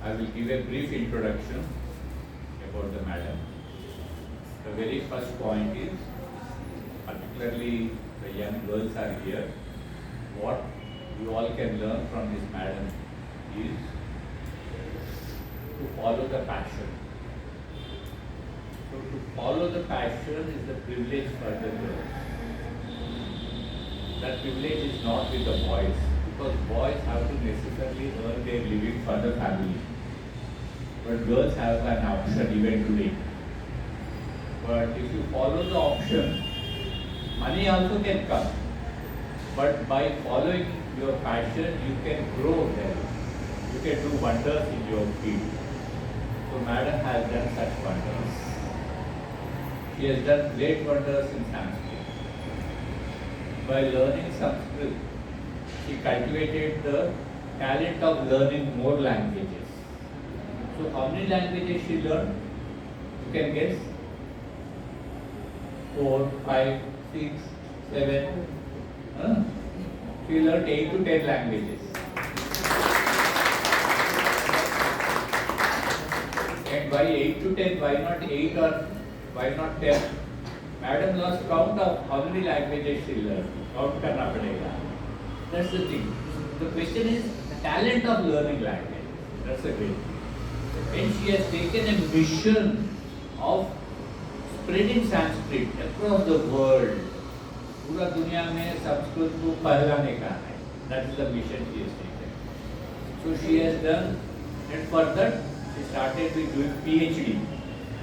I will give a brief introduction about the madam. The very first point is, particularly the young girls are here, what you all can learn from this madam is to follow the passion. So to follow the passion is the privilege for the girls. That privilege is not with the boys, because boys have to necessarily earn their living for the family. But girls have an option even today. But if you follow the option, money also can come. But by following your passion, you can grow there. You can do wonders in your field. So Madam has done such wonders. She has done great wonders in Sanskrit. By learning Sanskrit, she cultivated the talent of learning more languages. So how many languages she learned? You can guess? 4, 5, 6, 7. She learned 8 to 10 languages. And why 8 to 10? Why not 8 or why not 10? Madam lost count of how many languages she learned. Count karna padega. That's the thing. The question is talent of learning language. That's a great thing. And she has taken a mission of spreading Sanskrit across the world. पूरा दुनिया में संस्कृत को फैलाने का है. That is the mission she has taken. So she has done, and for that she started with doing PhD.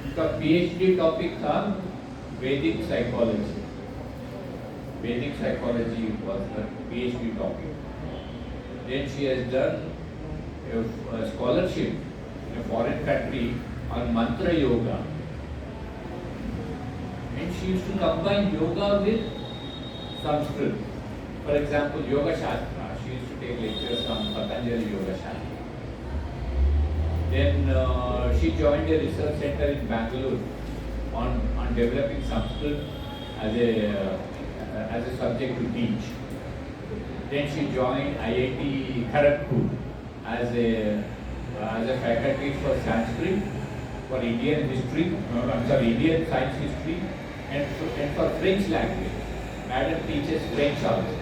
उसका PhD topic था Vedic psychology. Vedic psychology was her PhD topic. Then she has done a scholarship in a foreign country on mantra yoga. And she used to combine yoga with Sanskrit. For example, Yoga Shastra. She used to take lectures on Patanjali Yoga Shastra. Then she joined a research center in Bangalore on developing Sanskrit as a subject to teach. Then she joined IIT Kharagpur as a faculty for Sanskrit, for Indian history, Indian science history, and for French language. Madam teaches French also.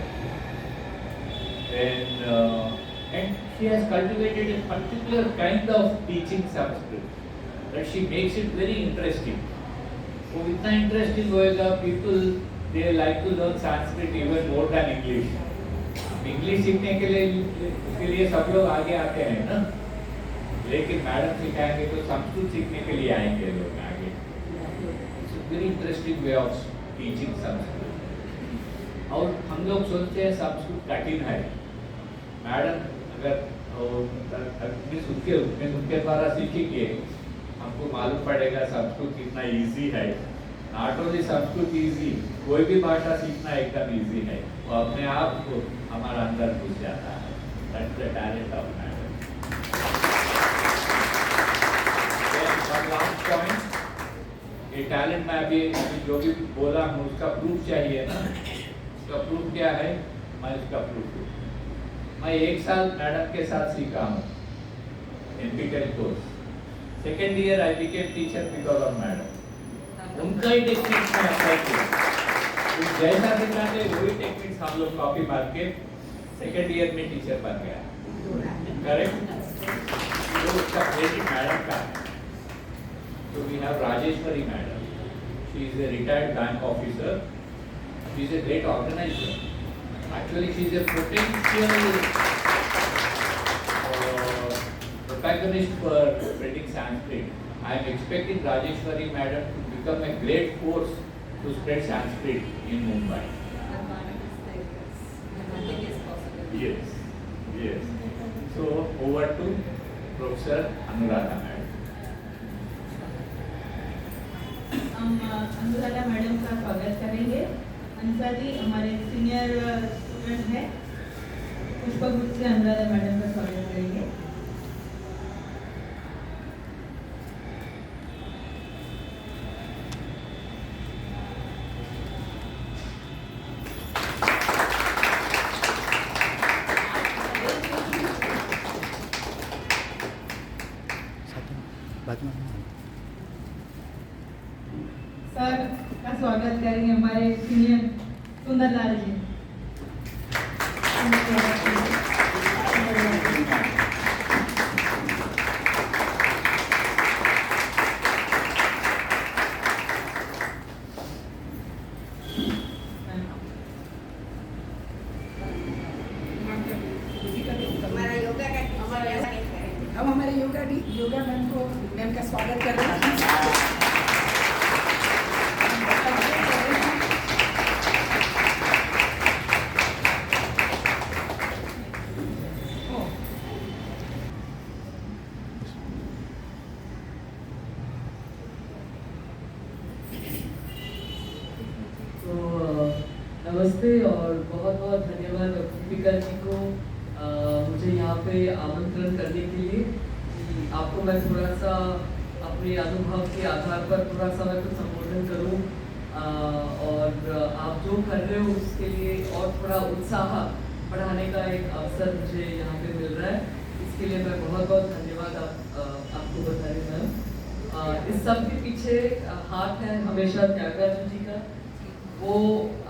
And she has cultivated a particular kind of teaching Sanskrit that she makes it very interesting. So इतना interesting होएगा, people they like to learn Sanskrit even more than English. English सीखने के लिए उसके लिए सब लोग आगे आते हैं ना, लेकिन मैडम सिखाएंगे तो संस्कृत सीखने के लिए आएंगे लोग आगे. It's a very interesting way of teaching Sanskrit. और हम लोग सोचते हैं संस्कृत कठिन है. मैडम अगर उनके द्वारा सीखेंगे हमको मालूम पड़ेगा संस्कृत कितना इजी है. नॉट ओनली संस्कृत इजी, कोई भी भाषा सीखना एकदम इजी है. वो अपने आप को हमारा अंदर घुस जाता है. That's the talent of madam. Last point, ये टैलेंट में अभी जो भी बोला हूँ उसका प्रूफ चाहिए ना. उसका प्रूफ क्या है? मैं उसका प्रूफ दूँ. मैं 1 साल मैडम के साथ सीखा हूँ NPTEL course. Second year I became teacher because of madam. उनका ही टेक्निक्स में अप्लाई किया. जैसा दिखाते वही टेक्निक्स हम लोग कॉपी मार के सेकेंड ईयर में टीचर बन गया. करेक्ट. तो उसका क्रेडिट मैडम का है. So we have Rajeshwari madam. She is a retired bank officer. She is a great organizer. Actually, she is a potential protagonist for spreading Sanskrit. I am expecting Rajeshwari madam to become a great force to spread Sanskrit in Mumbai. Nothing is possible. Yes, yes. So over to Professor Anuradha madam. हम Anuradha madam का स्वागत करेंगे. अनुराधा जी हमारे senior student हैं. पुष्पगुच्छ से Anuradha madam का स्वागत करेंगे. सर का स्वागत करेंगे हमारे सीनियर सुंदरलाल जी। अब हमारे योगा मैम का स्वागत कर रहे हैं। नमस्ते और बहुत बहुत धन्यवाद दीपिका जी को मुझे यहाँ पे आमंत्रण करने के लिए कि आपको मैं थोड़ा सा अपने अनुभव के आधार पर थोड़ा सा मैं कुछ संबोधन करूँ और आप जो कर रहे हो उसके लिए और थोड़ा उत्साह बढ़ाने का एक अवसर मुझे यहाँ पे मिल रहा है। इसके लिए मैं बहुत बहुत धन्यवाद आपको बता रही मैम। इस सब के पीछे हाथ है हमेशा त्यागराजन जी का। वो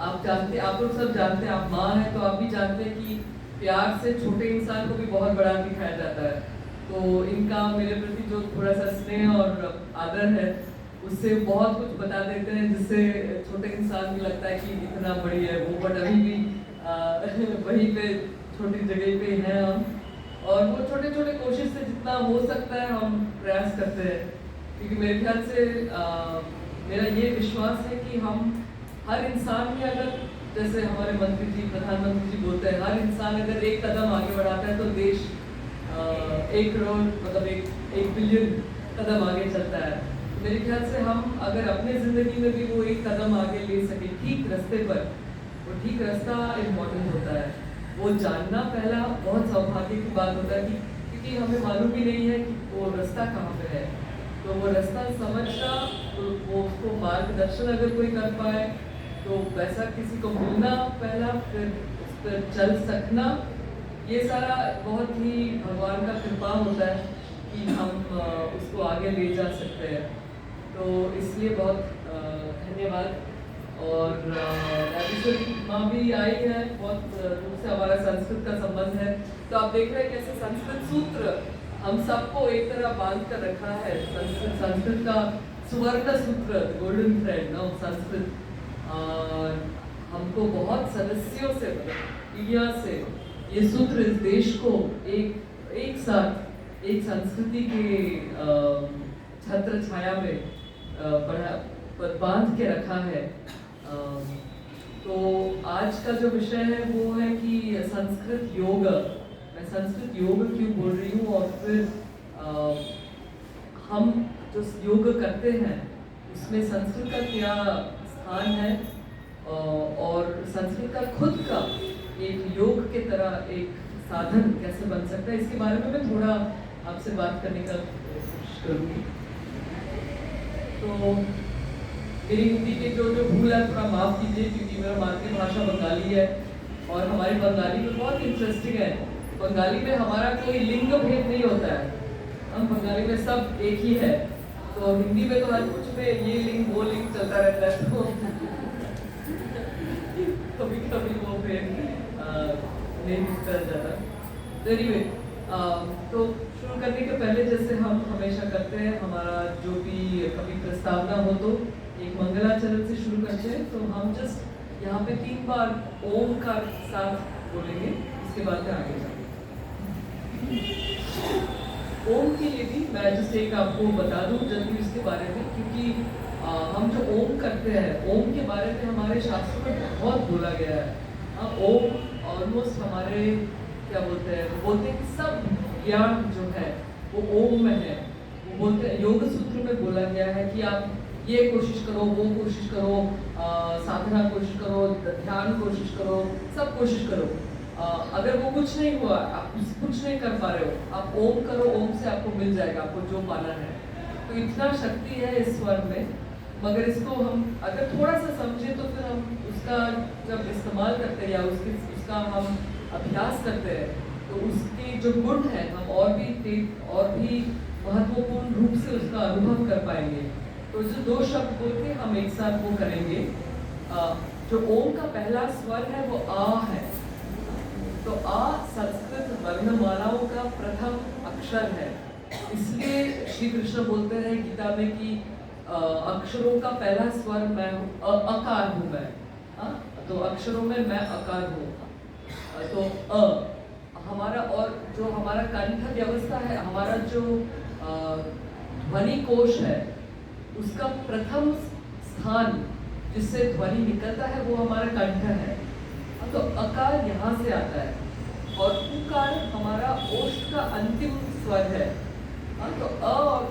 आप जानते, आप लोग सब जानते हैं, आप माँ हैं तो आप भी जानते हैं कि प्यार से छोटे इंसान को भी बहुत बड़ा दिखाया जाता है। तो इनका मेरे प्रति जो थोड़ा सा स्नेह और आदर है उससे बहुत कुछ बता देते हैं, जिससे छोटे इंसान भी लगता है कि इतना बड़ी है वो, बट अभी भी वहीं पे छोटी जगह पे हैं हम। और वो छोटे छोटे कोशिश से जितना हो सकता है हम प्रयास करते हैं, क्योंकि मेरे ख्याल से मेरा ये विश्वास है कि हम हर इंसान में अगर, जैसे हमारे मंत्री जी प्रधानमंत्री जी बोलते हैं, हर इंसान अगर एक कदम आगे बढ़ाता है तो देश 1 करोड़ मतलब 1 बिलियन कदम आगे चलता है। मेरे ख्याल से हम अगर अपने ज़िंदगी में भी वो एक कदम आगे ले सके ठीक रास्ते पर, वो ठीक रास्ता इम्पोर्टेंट होता है। वो जानना पहला बहुत सौभाग्य की बात होता है कि क्योंकि हमें मालूम भी नहीं है कि वो रास्ता कहाँ पे है। तो वो रास्ता समझना, तो वो उसको मार्गदर्शन अगर कोई कर पाए तो वैसा किसी को मिलना पहला, फिर उस पर चल सकना, ये सारा बहुत ही भगवान का कृपा होता है कि हम उसको आगे ले जा सकते हैं। तो इसलिए बहुत धन्यवाद। और राजेश्वरी माँ भी आई है, बहुत रूप से हमारा संस्कृत का संबंध है। तो आप देख रहे हैं कैसे संस्कृत सूत्र हम सबको एक तरह बांध कर रखा है। संस्कृत का सुवर्ण सूत्र, गोल्डन थ्रेड ना संस्कृत, हमको बहुत सदस्यों से, पीढ़ियों से ये सूत्र इस देश को एक साथ एक संस्कृति के छत्र छाया में बांध के रखा है। तो आज का जो विषय है वो है कि संस्कृत योग। मैं संस्कृत योग क्यों बोल रही हूँ, और फिर हम जो योग करते हैं उसमें संस्कृत का क्या स्थान है, और संस्कृत का खुद का एक योग के तरह एक साधन कैसे बन सकता है, इसके बारे में मैं थोड़ा आपसे बात करने का कोशिश करूँगी। तो मेरी हिंदी के जो भूल है थोड़ा माफ़ कीजिए, क्योंकि मेरा मातृभाषा बंगाली है और हमारी बंगाली में बहुत इंटरेस्टिंग है। बंगाली में हमारा कोई लिंग भेद नहीं होता है, हम बंगाली में सब एक ही है। तो हिंदी में तो हर कुछ में ये लिंग वो लिंग चलता रहता है, तो कभी कभी वो फिर नहीं निकल जाता। तो anyway, तो शुरू करने के पहले जैसे हम हमेशा करते हैं, हमारा जो भी कभी प्रस्तावना हो तो एक मंगलाचरण से शुरू करते हैं। तो हम जस्ट यहाँ पे 3 बार ओम का साथ बोलेंगे, इसके बाद में आगे जाएंगे। ओम के लिए भी मैं जस्ट एक आपको बता दूं जल्दी इसके बारे में, क्योंकि हम जो ओम करते हैं, ओम के बारे में हमारे शास्त्रों में बहुत बोला गया है। ओम ऑलमोस्ट हमारे क्या बोलते हैं कि सब ज्ञान जो है वो ओम में है। वो बोलते हैं, योग सूत्र में बोला गया है कि आप ये कोशिश करो, वो कोशिश करो, साधना कोशिश करो, ध्यान कोशिश करो, सब कोशिश करो। अगर वो कुछ नहीं हुआ, आप कुछ नहीं कर पा रहे हो, आप ओम करो, ओम से आपको मिल जाएगा आपको जो पाना है। तो इतना शक्ति है इस स्वर में, मगर इसको हम अगर थोड़ा सा समझे तो फिर हम उसका जब इस्तेमाल करते हैं या उसका हम अभ्यास करते हैं तो उसके जो गुण है हम और भी महत्वपूर्ण रूप से उसका अनुभव कर पाएंगे। तो जो दो शब्द बोल के हम एक साथ वो करेंगे। जो ओम का पहला स्वर है वो आ है। तो आ संस्कृत वर्णमालाओं का प्रथम अक्षर है, इसलिए श्री कृष्ण बोलते हैं गीता में कि अक्षरों का पहला स्वर मैं हूँ, अकार हूँ मैं। तो अक्षरों में मैं अकार हूँ। तो हमारा और जो हमारा कंठ व्यवस्था है, हमारा जो ध्वनि कोश है, उसका प्रथम स्थान जिससे ध्वनि निकलता है वो हमारा कंठ है। तो अकार यहाँ से आता है और उकार हमारा ओष्ठ का अंतिम स्वर है। तो अ और उ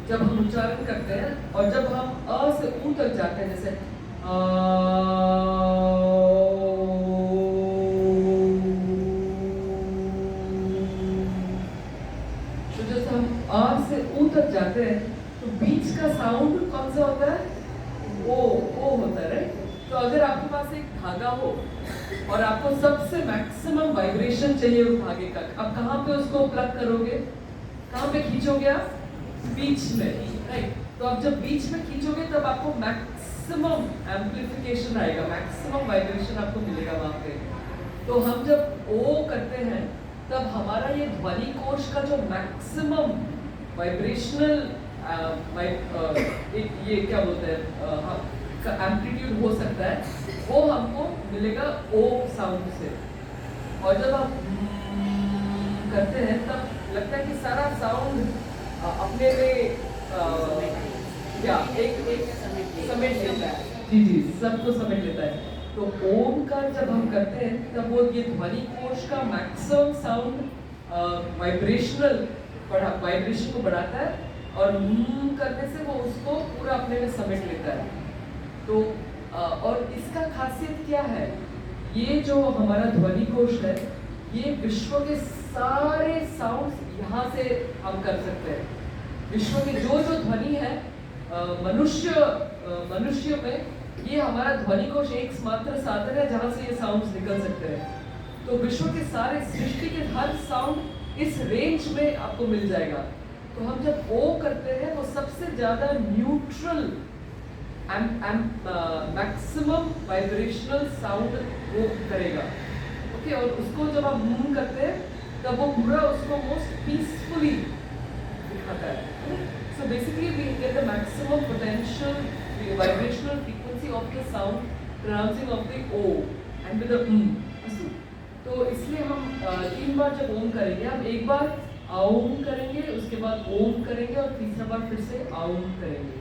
जब हम उच्चारण करते हैं और जब हम अ से उ तक जाते हैं, जैसे तो जैसे हम अ से उ तक जाते हैं तो बीच का साउंड कौन सा होता है? ओ होता है, राइट? तो अगर आपके पास एक धागा हो और आपको सबसे मैक्सिमम वाइब्रेशन चाहिए उस धागे का, अब कहाँ पे उसको प्लग करोगे? कहाँ पे खींचोगे आप? बीच में, राइट? तो अब जब बीच में खींचोगे तब आपको मैक्सिमम एम्प्लीफिकेशन आएगा, मैक्सिमम वाइब्रेशन आपको मिलेगा वहाँ पे। तो हम जब ओ करते हैं तब हमारा ये ध्वनि कोश का जो मैक्सिमम वाइब्रेशनल ये क्या बोलते हैं एम्पलीट्यूड हो सकता है, वो हमको मिलेगा ओ साउंड से। और जब हम करते हैं तब लगता है कि सारा साउंड अपने में क्या एक समेट लेता है। जी, सबको समेट लेता है। तो ओम का जब हम करते हैं तब वो ये ध्वनि कोश का मैक्सिमम साउंड वाइब्रेशन को बढ़ाता है और करने से वो उसको पूरा अपने में समेट लेता है। तो और इसका खासियत क्या है? ये जो हमारा ध्वनि कोश है, ये विश्व के सारे साउंड्स यहाँ से हम कर सकते हैं। विश्व के जो ध्वनि है, मनुष्य में ये हमारा ध्वनि कोश एकमात्र साधन है जहाँ से ये साउंड्स निकल सकते हैं। तो विश्व के सारे सृष्टि के हर साउंड इस रेंज में आपको मिल जाएगा। तो हम जब ओ करते हैं वो सबसे ज्यादा न्यूट्रल मैक्सिमम वाइब्रेशनल साउंड वो करेगा। ओके, और उसको जब हम करते हैं तब वो पूरा उसको मोस्ट पीसफुली दिखाता है। So basically we get the maximum potential vibrational frequency of the sound pronouncing of the O and with the तो इसलिए हम 3 बार जब ओम करेंगे, हम एक बार आउम करेंगे, उसके बाद ओम करेंगे और तीसरा बार फिर से आउम करेंगे।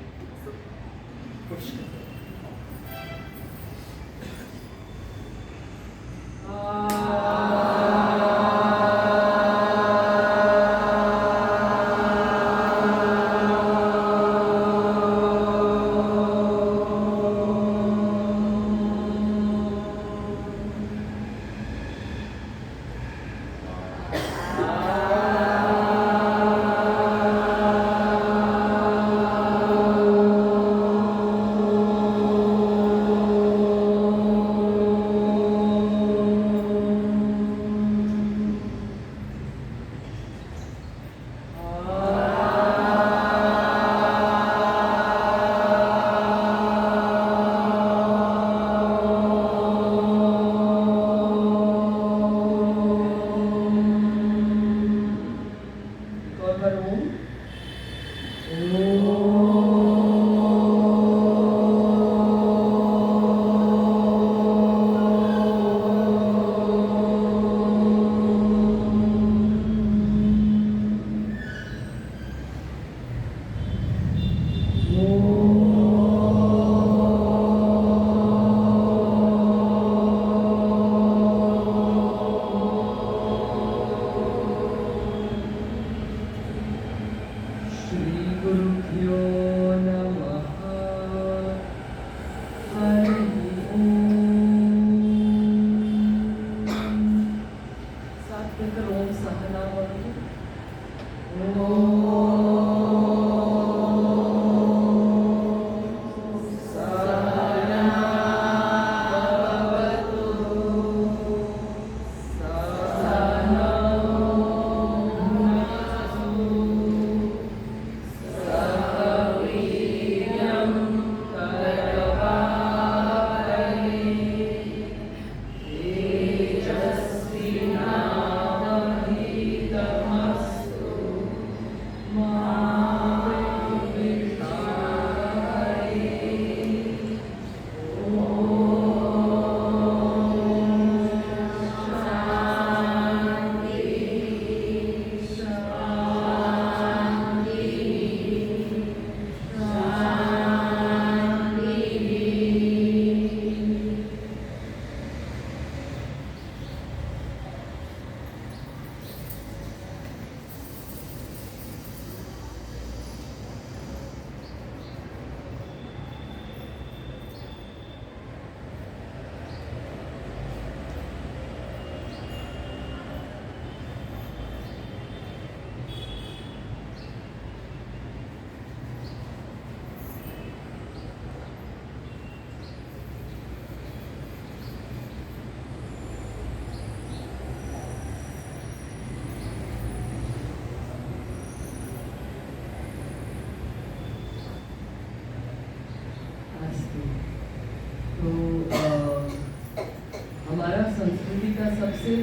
सबसे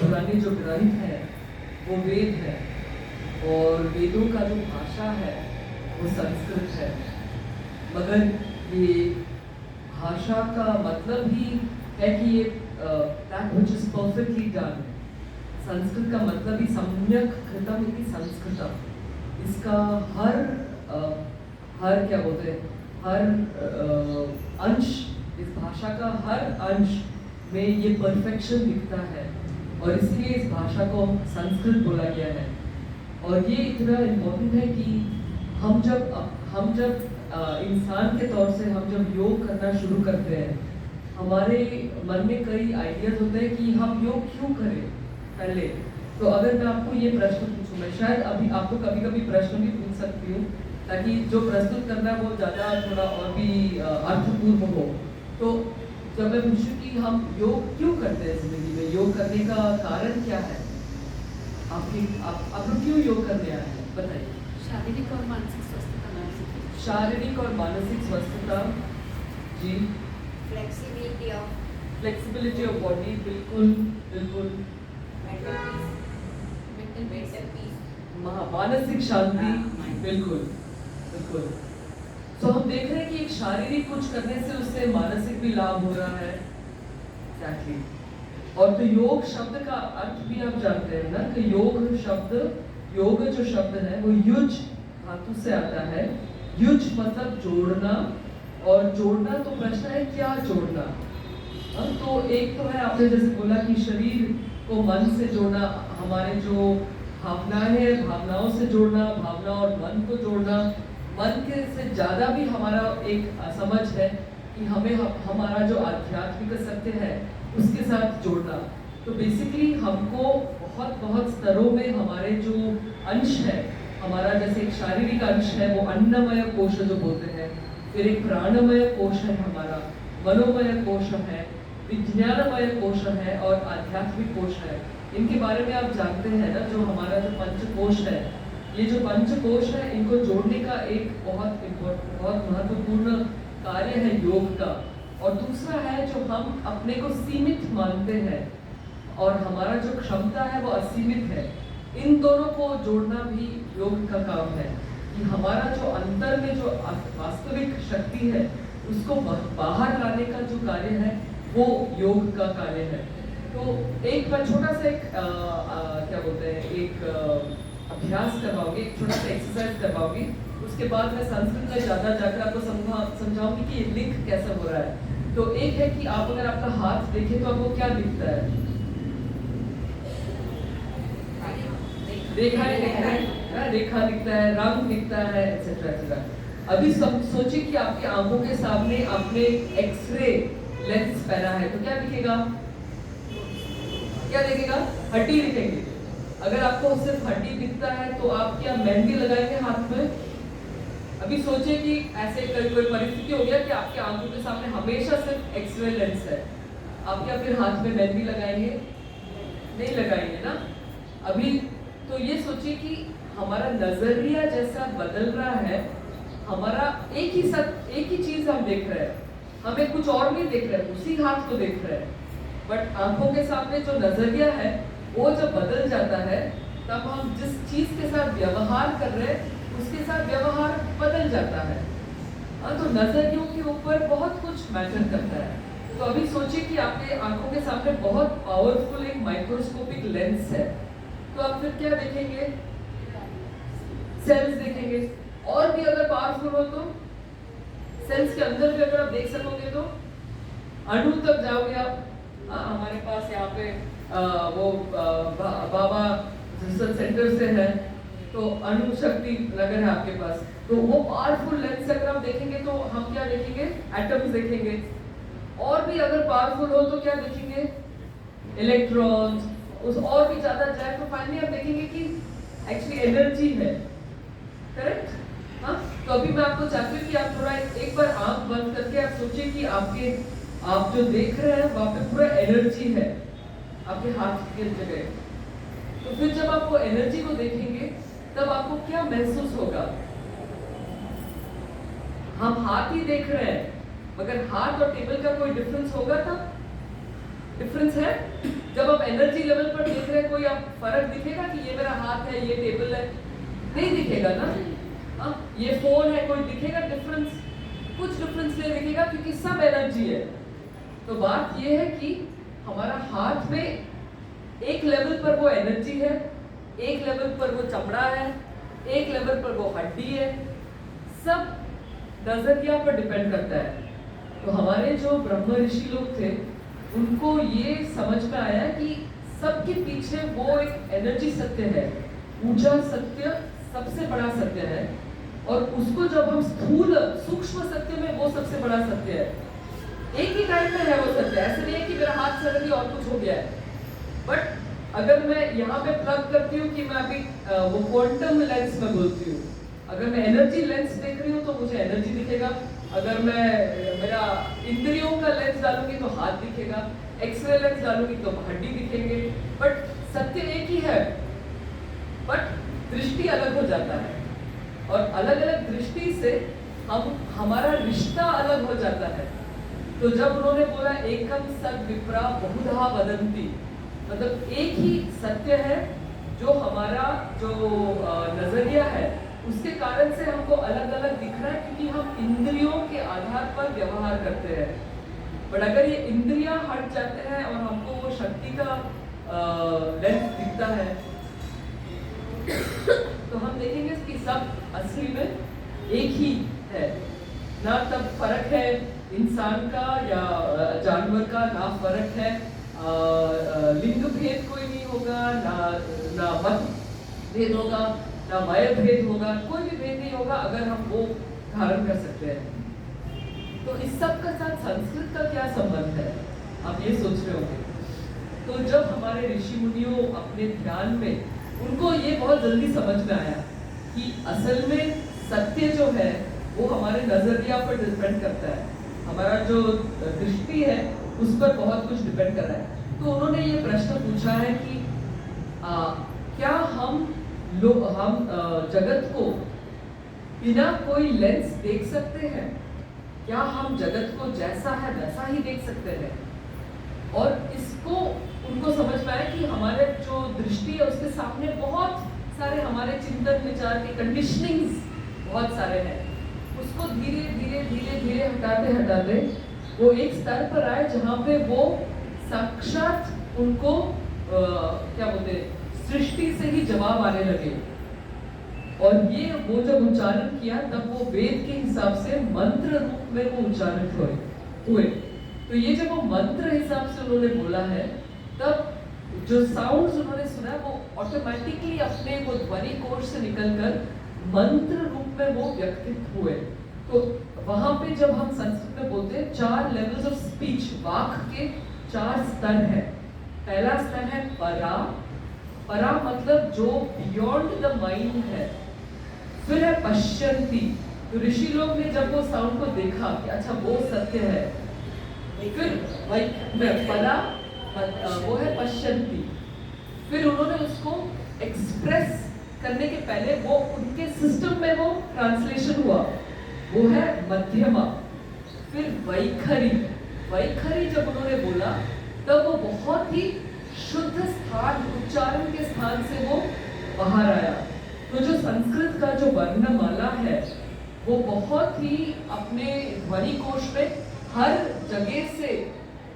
पुरानी जो ग्रंथ है वो वेद है, और वेदों का जो भाषा है वो संस्कृत है। मगर ये भाषा का मतलब ही है कि ये that which is perfectly done। Sanskrit का मतलब ही सम्यक कृतम इति संस्कृतम। इसका हर क्या बोलते हैं, हर अंश, इस भाषा का हर अंश में ये परफेक्शन दिखता है, और इसलिए इस भाषा को संस्कृत बोला गया है। और ये इतना इम्पोर्टेंट है कि हम जब इंसान के तौर से हम जब योग करना शुरू करते हैं, हमारे मन में कई आइडियाज होते हैं कि हम योग क्यों करें पहले। तो अगर मैं आपको ये प्रश्न पूछूं, मैं शायद अभी आपको कभी कभी प्रश्न भी पूछ सकती हूँ, ताकि जो प्रस्तुत करना है वो ज़्यादा थोड़ा और भी अर्थपूर्ण हो। तो जब मैं पूछूं कि हम योग क्यों करते हैं जिंदगी में, योग करने का कारण क्या है, आप लोग क्यों योग करने आए हैं, बताइए। शारीरिक और मानसिक स्वस्थता। शारीरिक और मानसिक स्वस्थता, जी। फ्लेक्सिबिलिटी ऑफ बॉडी, बिल्कुल बिल्कुल। मानसिक शांति, बिल्कुल बिल्कुल। तो हम देख रहे हैं कि एक शारीरिक कुछ करने से उससे मानसिक भी लाभ हो रहा है। एग्जैक्टली। और तो योग शब्द का अर्थ भी आप जानते हैं ना, कि योग जो शब्द है वो युज धातु से आता है। युज मतलब जोड़ना, और जोड़ना तो प्रश्न है क्या जोड़ना। तो एक तो है, आपने जैसे बोला कि शरीर को मन से जोड़ना, हमारे जो भावनाएं हैं भावनाओं से जोड़ना, भावना और मन को जोड़ना। मन के से ज़्यादा भी हमारा एक समझ है कि हमें हमारा जो आध्यात्मिक सत्य है उसके साथ जोड़ना। तो बेसिकली हमको बहुत स्तरों में हमारे जो अंश है, हमारा जैसे एक शारीरिक अंश है वो अन्नमय कोश जो बोलते हैं, फिर एक प्राणमय कोश है, हमारा मनोमय कोश है, विज्ञानमय कोश है, और आध्यात्मिक कोश है। इनके बारे में आप जानते हैं ना, जो हमारा जो पंचकोश है, ये जो पंचकोश है इनको जोड़ने का एक बहुत महत्वपूर्ण कार्य है योग का। और दूसरा है जो हम अपने को सीमित मानते हैं और हमारा जो क्षमता है वो असीमित है, इन दोनों को जोड़ना भी योग का काम है। कि हमारा जो अंतर में जो वास्तविक शक्ति है उसको बाहर लाने का जो कार्य है वो योग का कार्य है। तो एक मैं छोटा सा एक क्या बोलते हैं, एक अभ्यास करवाऊंगी, एक छोटा सा एक्सरसाइज करवाऊंगी। उसके बाद मैं संस्कृत में ज़्यादा जाकर आपको समझाऊंगी कि ये लिंक कैसे हो रहा है। तो एक है कि आप अगर आपका हाथ देखें तो आपको क्या दिखता है? रेखा दिखता है, रंग दिखता है, एक्सेट्रा एक्सेट्रा। अभी सोचिए कि आपकी आंखों के सामने आपने एक्सरे लेंस पहना है, तो क्या दिखेगा? क्या दिखेगा? हड्डी दिखेगी। अगर आपको सिर्फ हड्डी दिखता है तो आप क्या मेहंदी लगाएंगे हाथ में? अभी सोचिए कि ऐसे कोई परिस्थिति हो गया कि आपके आंखों के सामने हमेशा सिर्फ एक्सरे लेंस है, आप क्या फिर हाथ में मेहंदी लगाएंगे? नहीं लगाएंगे ना। अभी तो ये सोचिए कि हमारा नजरिया जैसा बदल रहा है, हमारा एक ही चीज हम देख रहे हैं, हमें कुछ और नहीं देख रहे हैं, उसी हाथ को देख रहे हैं। बट आंखों के सामने जो नजरिया है वो जब बदल जाता है तब हम जिस चीज के साथ व्यवहार कर रहे हैं उसके साथ व्यवहार बदल जाता है। तो नजरियों के ऊपर बहुत कुछ मैटर करता है। तो अभी सोचिए कि आपके आंखों के सामने बहुत पावरफुल एक माइक्रोस्कोपिक लेंस है, तो आप फिर क्या देखेंगे? सेल्स देखेंगे। और भी अगर पावरफुल हो तो सेल्स के अंदर भी अगर आप देख सकोगे तो अणु तक जाओगे आप। हमारे पास यहाँ पे वो बाबा रिसर्च सेंटर से है, तो अणु शक्ति नगर है आपके पास। तो वो पावरफुल लेंस से अगर आप देखेंगे तो हम क्या देखेंगे? एटम्स देखेंगे। और भी अगर पावरफुल हो तो क्या देखेंगे? इलेक्ट्रॉन्स। उस और भी ज्यादा जाए तो फाइनली आप देखेंगे कि एक्चुअली एनर्जी है। करेक्ट? हाँ, तो अभी मैं आपको चाहती हूँ कि आप थोड़ा एक बार आंख बंद करके आप सोचिए कि आप जो देख रहे हैं वहां पे पूरा एनर्जी है आपके हाथ के जगह। तो फिर जब आप वो एनर्जी को देखेंगे तब आपको क्या महसूस होगा? हम हाथ ही देख रहे हैं, मगर हाथ और टेबल का कोई डिफरेंस होगा था? डिफरेंस है? जब आप एनर्जी लेवल पर देख रहे हैं कोई आप फर्क दिखेगा कि ये मेरा हाथ है, ये टेबल है? नहीं दिखेगा ना। ये फोन है, कोई दिखेगा डिफरेंस? कुछ डिफरेंस नहीं दिखेगा क्योंकि सब एनर्जी है। तो बात ये है कि हमारा हाथ में एक लेवल पर वो एनर्जी है, एक लेवल पर वो चमड़ा है, एक लेवल पर वो हड्डी है, सब नजरिया पर डिपेंड करता है। तो हमारे जो ब्रह्म ऋषि लोग थे उनको ये समझ में आया कि सबके पीछे वो एक एनर्जी सत्य है, ऊर्जा सत्य सबसे बड़ा सत्य है, और उसको जब हम स्थूल सूक्ष्म सत्य में वो सबसे बड़ा सत्य है। एक ही टाइम में है वो सत्य, ऐसे नहीं है कि मेरा हाथ सर गया और कुछ हो गया है। बट अगर मैं यहाँ पे प्लग करती हूँ कि मैं अभी वो क्वांटम लेंस में बोलती हूँ, अगर मैं एनर्जी लेंस देख रही हूँ तो मुझे एनर्जी दिखेगा, अगर मैं मेरा इंद्रियों का लेंस डालूंगी तो हाथ दिखेगा, एक्सरे लेंस डालूंगी तो हड्डी दिखेंगे, बट सत्य एक ही है, बट दृष्टि अलग हो जाता है, और अलग अलग दृष्टि से हमारा रिश्ता अलग हो जाता है। तो जब उन्होंने बोला एकम सद विप्रा बहुधा वदंती, मतलब एक ही सत्य है, जो हमारा जो नजरिया है उसके कारण से हमको अलग अलग दिख रहा है क्योंकि हम इंद्रियों के आधार पर व्यवहार करते हैं। बट अगर ये इंद्रियां हट जाते हैं और हमको वो शक्ति का लेंस दिखता है तो हम देखेंगे कि सब असली में एक ही है। ना तब फर्क है इंसान का या जानवर का, ना फर्क है लिंग भेद कोई नहीं होगा, ना मत भेद होगा, ना वय भेद होगा, कोई भी भेद नहीं होगा अगर हम वो धारण कर सकते हैं। तो इस सब का साथ संस्कृत का क्या संबंध है, आप ये सोच रहे होंगे। तो जब हमारे ऋषि मुनियों अपने ध्यान में उनको ये बहुत जल्दी समझ में आया कि असल में सत्य जो है वो हमारे नजरिया पर डिपेंड करता है, हमारा जो दृष्टि है उस पर बहुत कुछ डिपेंड कर रहा है। तो उन्होंने ये प्रश्न पूछा है कि क्या हम जगत को बिना कोई लेंस देख सकते हैं? क्या हम जगत को जैसा है वैसा ही देख सकते हैं? और इसको उनको समझ में आया कि हमारे जो दृष्टि है उसके सामने बहुत सारे हमारे चिंतन विचार के कंडीशनिंग्स बहुत सारे हैं। उसको धीरे धीरे धीरे धीरे हटाते हटाते वो एक स्तर पर आए जहाँ पे वो साक्षात उनको क्या बोलते हैं, सृष्टि से ही जवाब आने लगे। और ये वो जब उच्चारण किया तब वो वेद के हिसाब से मंत्र रूप में वो उच्चारित हुए। तो ये जब वो मंत्र हिसाब से उन्होंने बोला है तब जो साउंड्स उन्होंने सुना वो ऑटोमेटिकली अपने वो ध्वनि कोश से निकलकर मंत्र रूप में वो व्यक्तित हुए। तो वहां पे जब हम संस्कृत में बोलते हैं 4 लेवल्स ऑफ स्पीच, वाक के 4 स्तर है। पहला स्तर है परा, परा मतलब जो बियॉन्ड द माइंड है। फिर है पश्यंती, तो ऋषि लोग ने जब वो साउंड को देखा कि अच्छा वो सत्य है, फिर परा वो है पश्यंती। फिर उन्होंने उसको एक्सप्रेस करने के पहले वो उनके सिस्टम में वो ट्रांसलेशन हुआ, वो है मध्यमा। फिर वैखरी, वैखरी जब उन्होंने बोला तब वो बहुत ही शुद्ध स्थान, उच्चारण के स्थान से वो बाहर आया। तो जो संस्कृत का जो वर्णमाला है वो बहुत ही अपने ध्वनि कोश में हर जगह से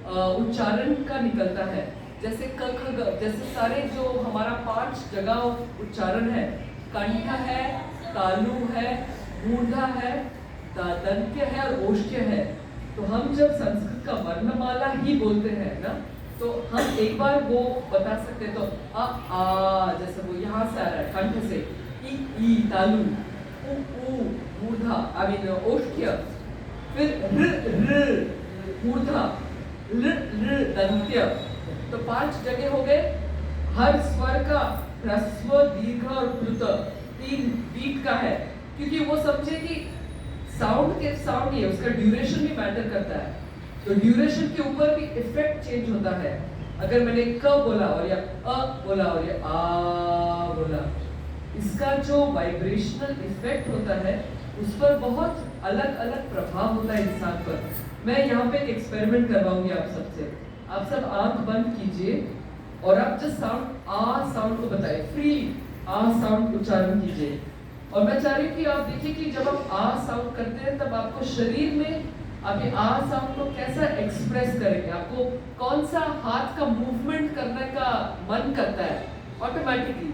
उच्चारण का निकलता है। जैसे क ख ग, जैसे सारे जो हमारा 5 जगह उच्चारण है, कंठ है, तालु है, मूर्धा है, दंत्य है और ओष्ठ्य है। तो हम जब संस्कृत का वर्णमाला ही बोलते हैं ना, तो हम एक बार वो बता सकते तो आ जैसे वो यहाँ से आ रहा है कंठ से, ई तालु, उ मूर्धा, आई मीन ओष्ठ्य, फिर र मूर्धा, ल दंत्य। तो 5 जगह हो गए। हर स्वर का ह्रस्व, दीर्घ और प्लुत 3 बीट का है, क्योंकि वो समझे कि साउंड ही है, उसका ड्यूरेशन भी मैटर करता है। तो ड्यूरेशन के ऊपर भी इफेक्ट चेंज होता है। अगर मैंने क बोला और या अ बोला और या आ बोला, इसका जो वाइब्रेशनल इफेक्ट होता है उस पर बहुत अलग अलग प्रभाव होता है इंसान पर। मैं यहाँ पे एक एक्सपेरिमेंट करवाऊंगी आप सबसे। आप सब आंख बंद कीजिए और आप जस्ट साउंड आ साउंड को बताइए, फ्री आ साउंड उच्चारण कीजिए। और मैं चाह रही हूँ कि आप देखिए कि जब आप आ साउंड करते हैं तब आपको शरीर में आप ये आ साउंड को कैसा एक्सप्रेस करेंगे, आपको कौन सा हाथ का मूवमेंट करने का मन करता है ऑटोमेटिकली,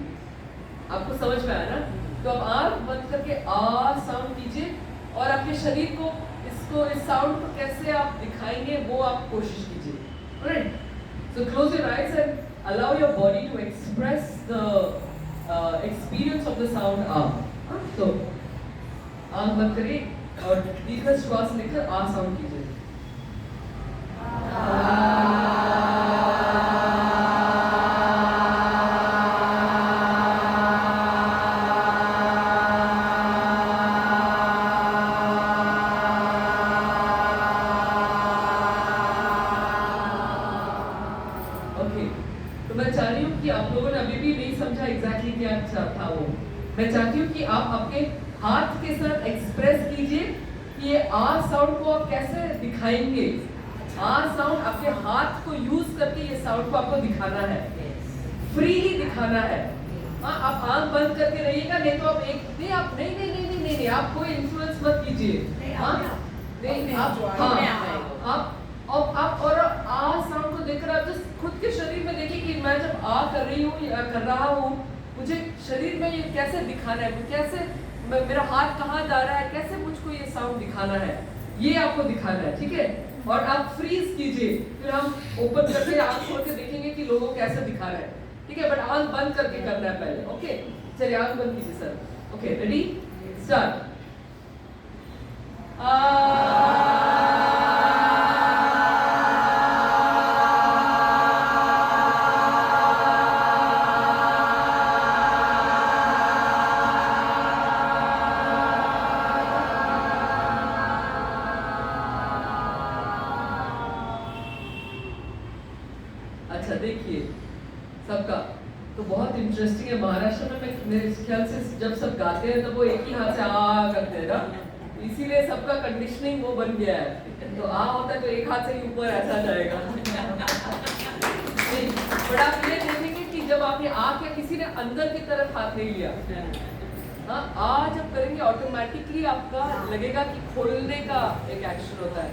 आपको समझ में आया ना? तो आप आंख बंद करके आ साउंड कीजिए और आपके शरीर को इसको इस साउंड को कैसे आप दिखाएंगे वो आप कोशिश कीजिए। Right, so close your eyes and allow your body to express the experience of the sound आ। तो आंख बंद करिए और दीर्घ श्वास लेकर आ साउंड कीजिए। ओके, तो मैं चाह रही हूँ कि आप लोगों ने अभी भी नहीं समझा एग्जैक्टली क्या था वो। मैं चाहती हूँ कि आप अपने हाथ के साथ एक्सप्रेस कीजिए कि ये आ साउंड को आप कैसे दिखाएंगे। आ साउंड आपके हाथ को यूज करके ये साउंड को आपको दिखाना है, फ्रीली दिखाना है। हाँ, आप आंख बंद करके रहिएगा, नहीं तो आप एक नहीं आप नहीं नहीं नहीं नहीं नहीं, नहीं आप कोई इन्फ्लुएंस मत कीजिए। हाँ नहीं आप हाँ आप और आ साउंड को देखकर आप जस्ट खुद के शरीर में देखिए कि मैं जब आ कर रही हूँ या कर रहा हूँ, मुझे शरीर में ये कैसे दिखाना है, कैसे मेरा हाथ कहाँ जा रहा है, कैसे मुझको ये साउंड दिखाना है, ये आपको दिखाना है। ठीक है, और आप फ्रीज कीजिए, फिर हम ओपन करके आंख खोल के देखेंगे कि लोगों को कैसे दिखा रहा है। ठीक है, बट आंख बंद करके करना है पहले। ओके, चलिए आंख बंद कीजिए सर। Okay, ready, start. अच्छा देखिए, सबका तो बहुत इंटरेस्टिंग है। महाराष्ट्र में मैं मेरे ख्याल से जब सब गाते हैं तो वो एक ही हाथ से आ करते हैं ना, इसीलिए सबका कंडीशनिंग वो बन गया है। तो आ होता है तो एक हाथ से ही ऊपर ऐसा जाएगा। बट आप ये देखेंगे कि जब आपने आ किया, किसी ने अंदर की तरफ हाथ नहीं लिया। हाँ, आ जब करेंगे ऑटोमेटिकली आपका लगेगा कि खोलने का एक एक्शन होता है,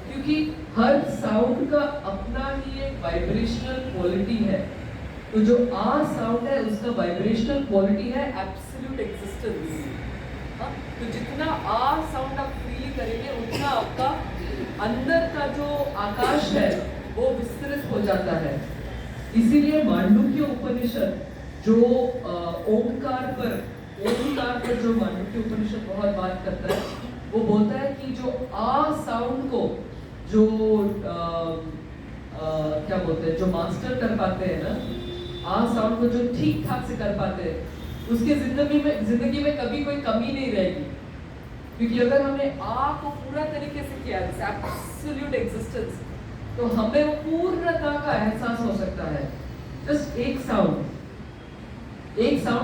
क्योंकि हर साउंड का अपना ही एक वाइब्रेशनल क्वालिटी है। तो जो आ साउंड है उसका वाइब्रेशनल क्वालिटी है एब्सोल्यूट एक्सिस्टेंस। तो जितना आ साउंड आप फ्रीली करेंगे उतना आपका अंदर का जो आकाश है वो विस्तृत हो जाता है। इसीलिए मांडुक्य उपनिषद जो ओंकार पर जो मांडुक्य उपनिषद बहुत बात करता है, वो बोलता है कि जो आ साउंड को जो क्या बोलते हैं, जो मास्टर कर पाते हैं ना, आ साउंड को जो ठीक ठाक से कर पाते हैं, उसके जिंदगी में कभी कोई कमी नहीं रहेगी। क्योंकि अगर हमने आ को पूरा तरीके से किया, जैसे एब्सोल्यूट एक्सिस्टेंस, तो हमें वो पूर्णता का एहसास हो सकता है। जस्ट एक साउंड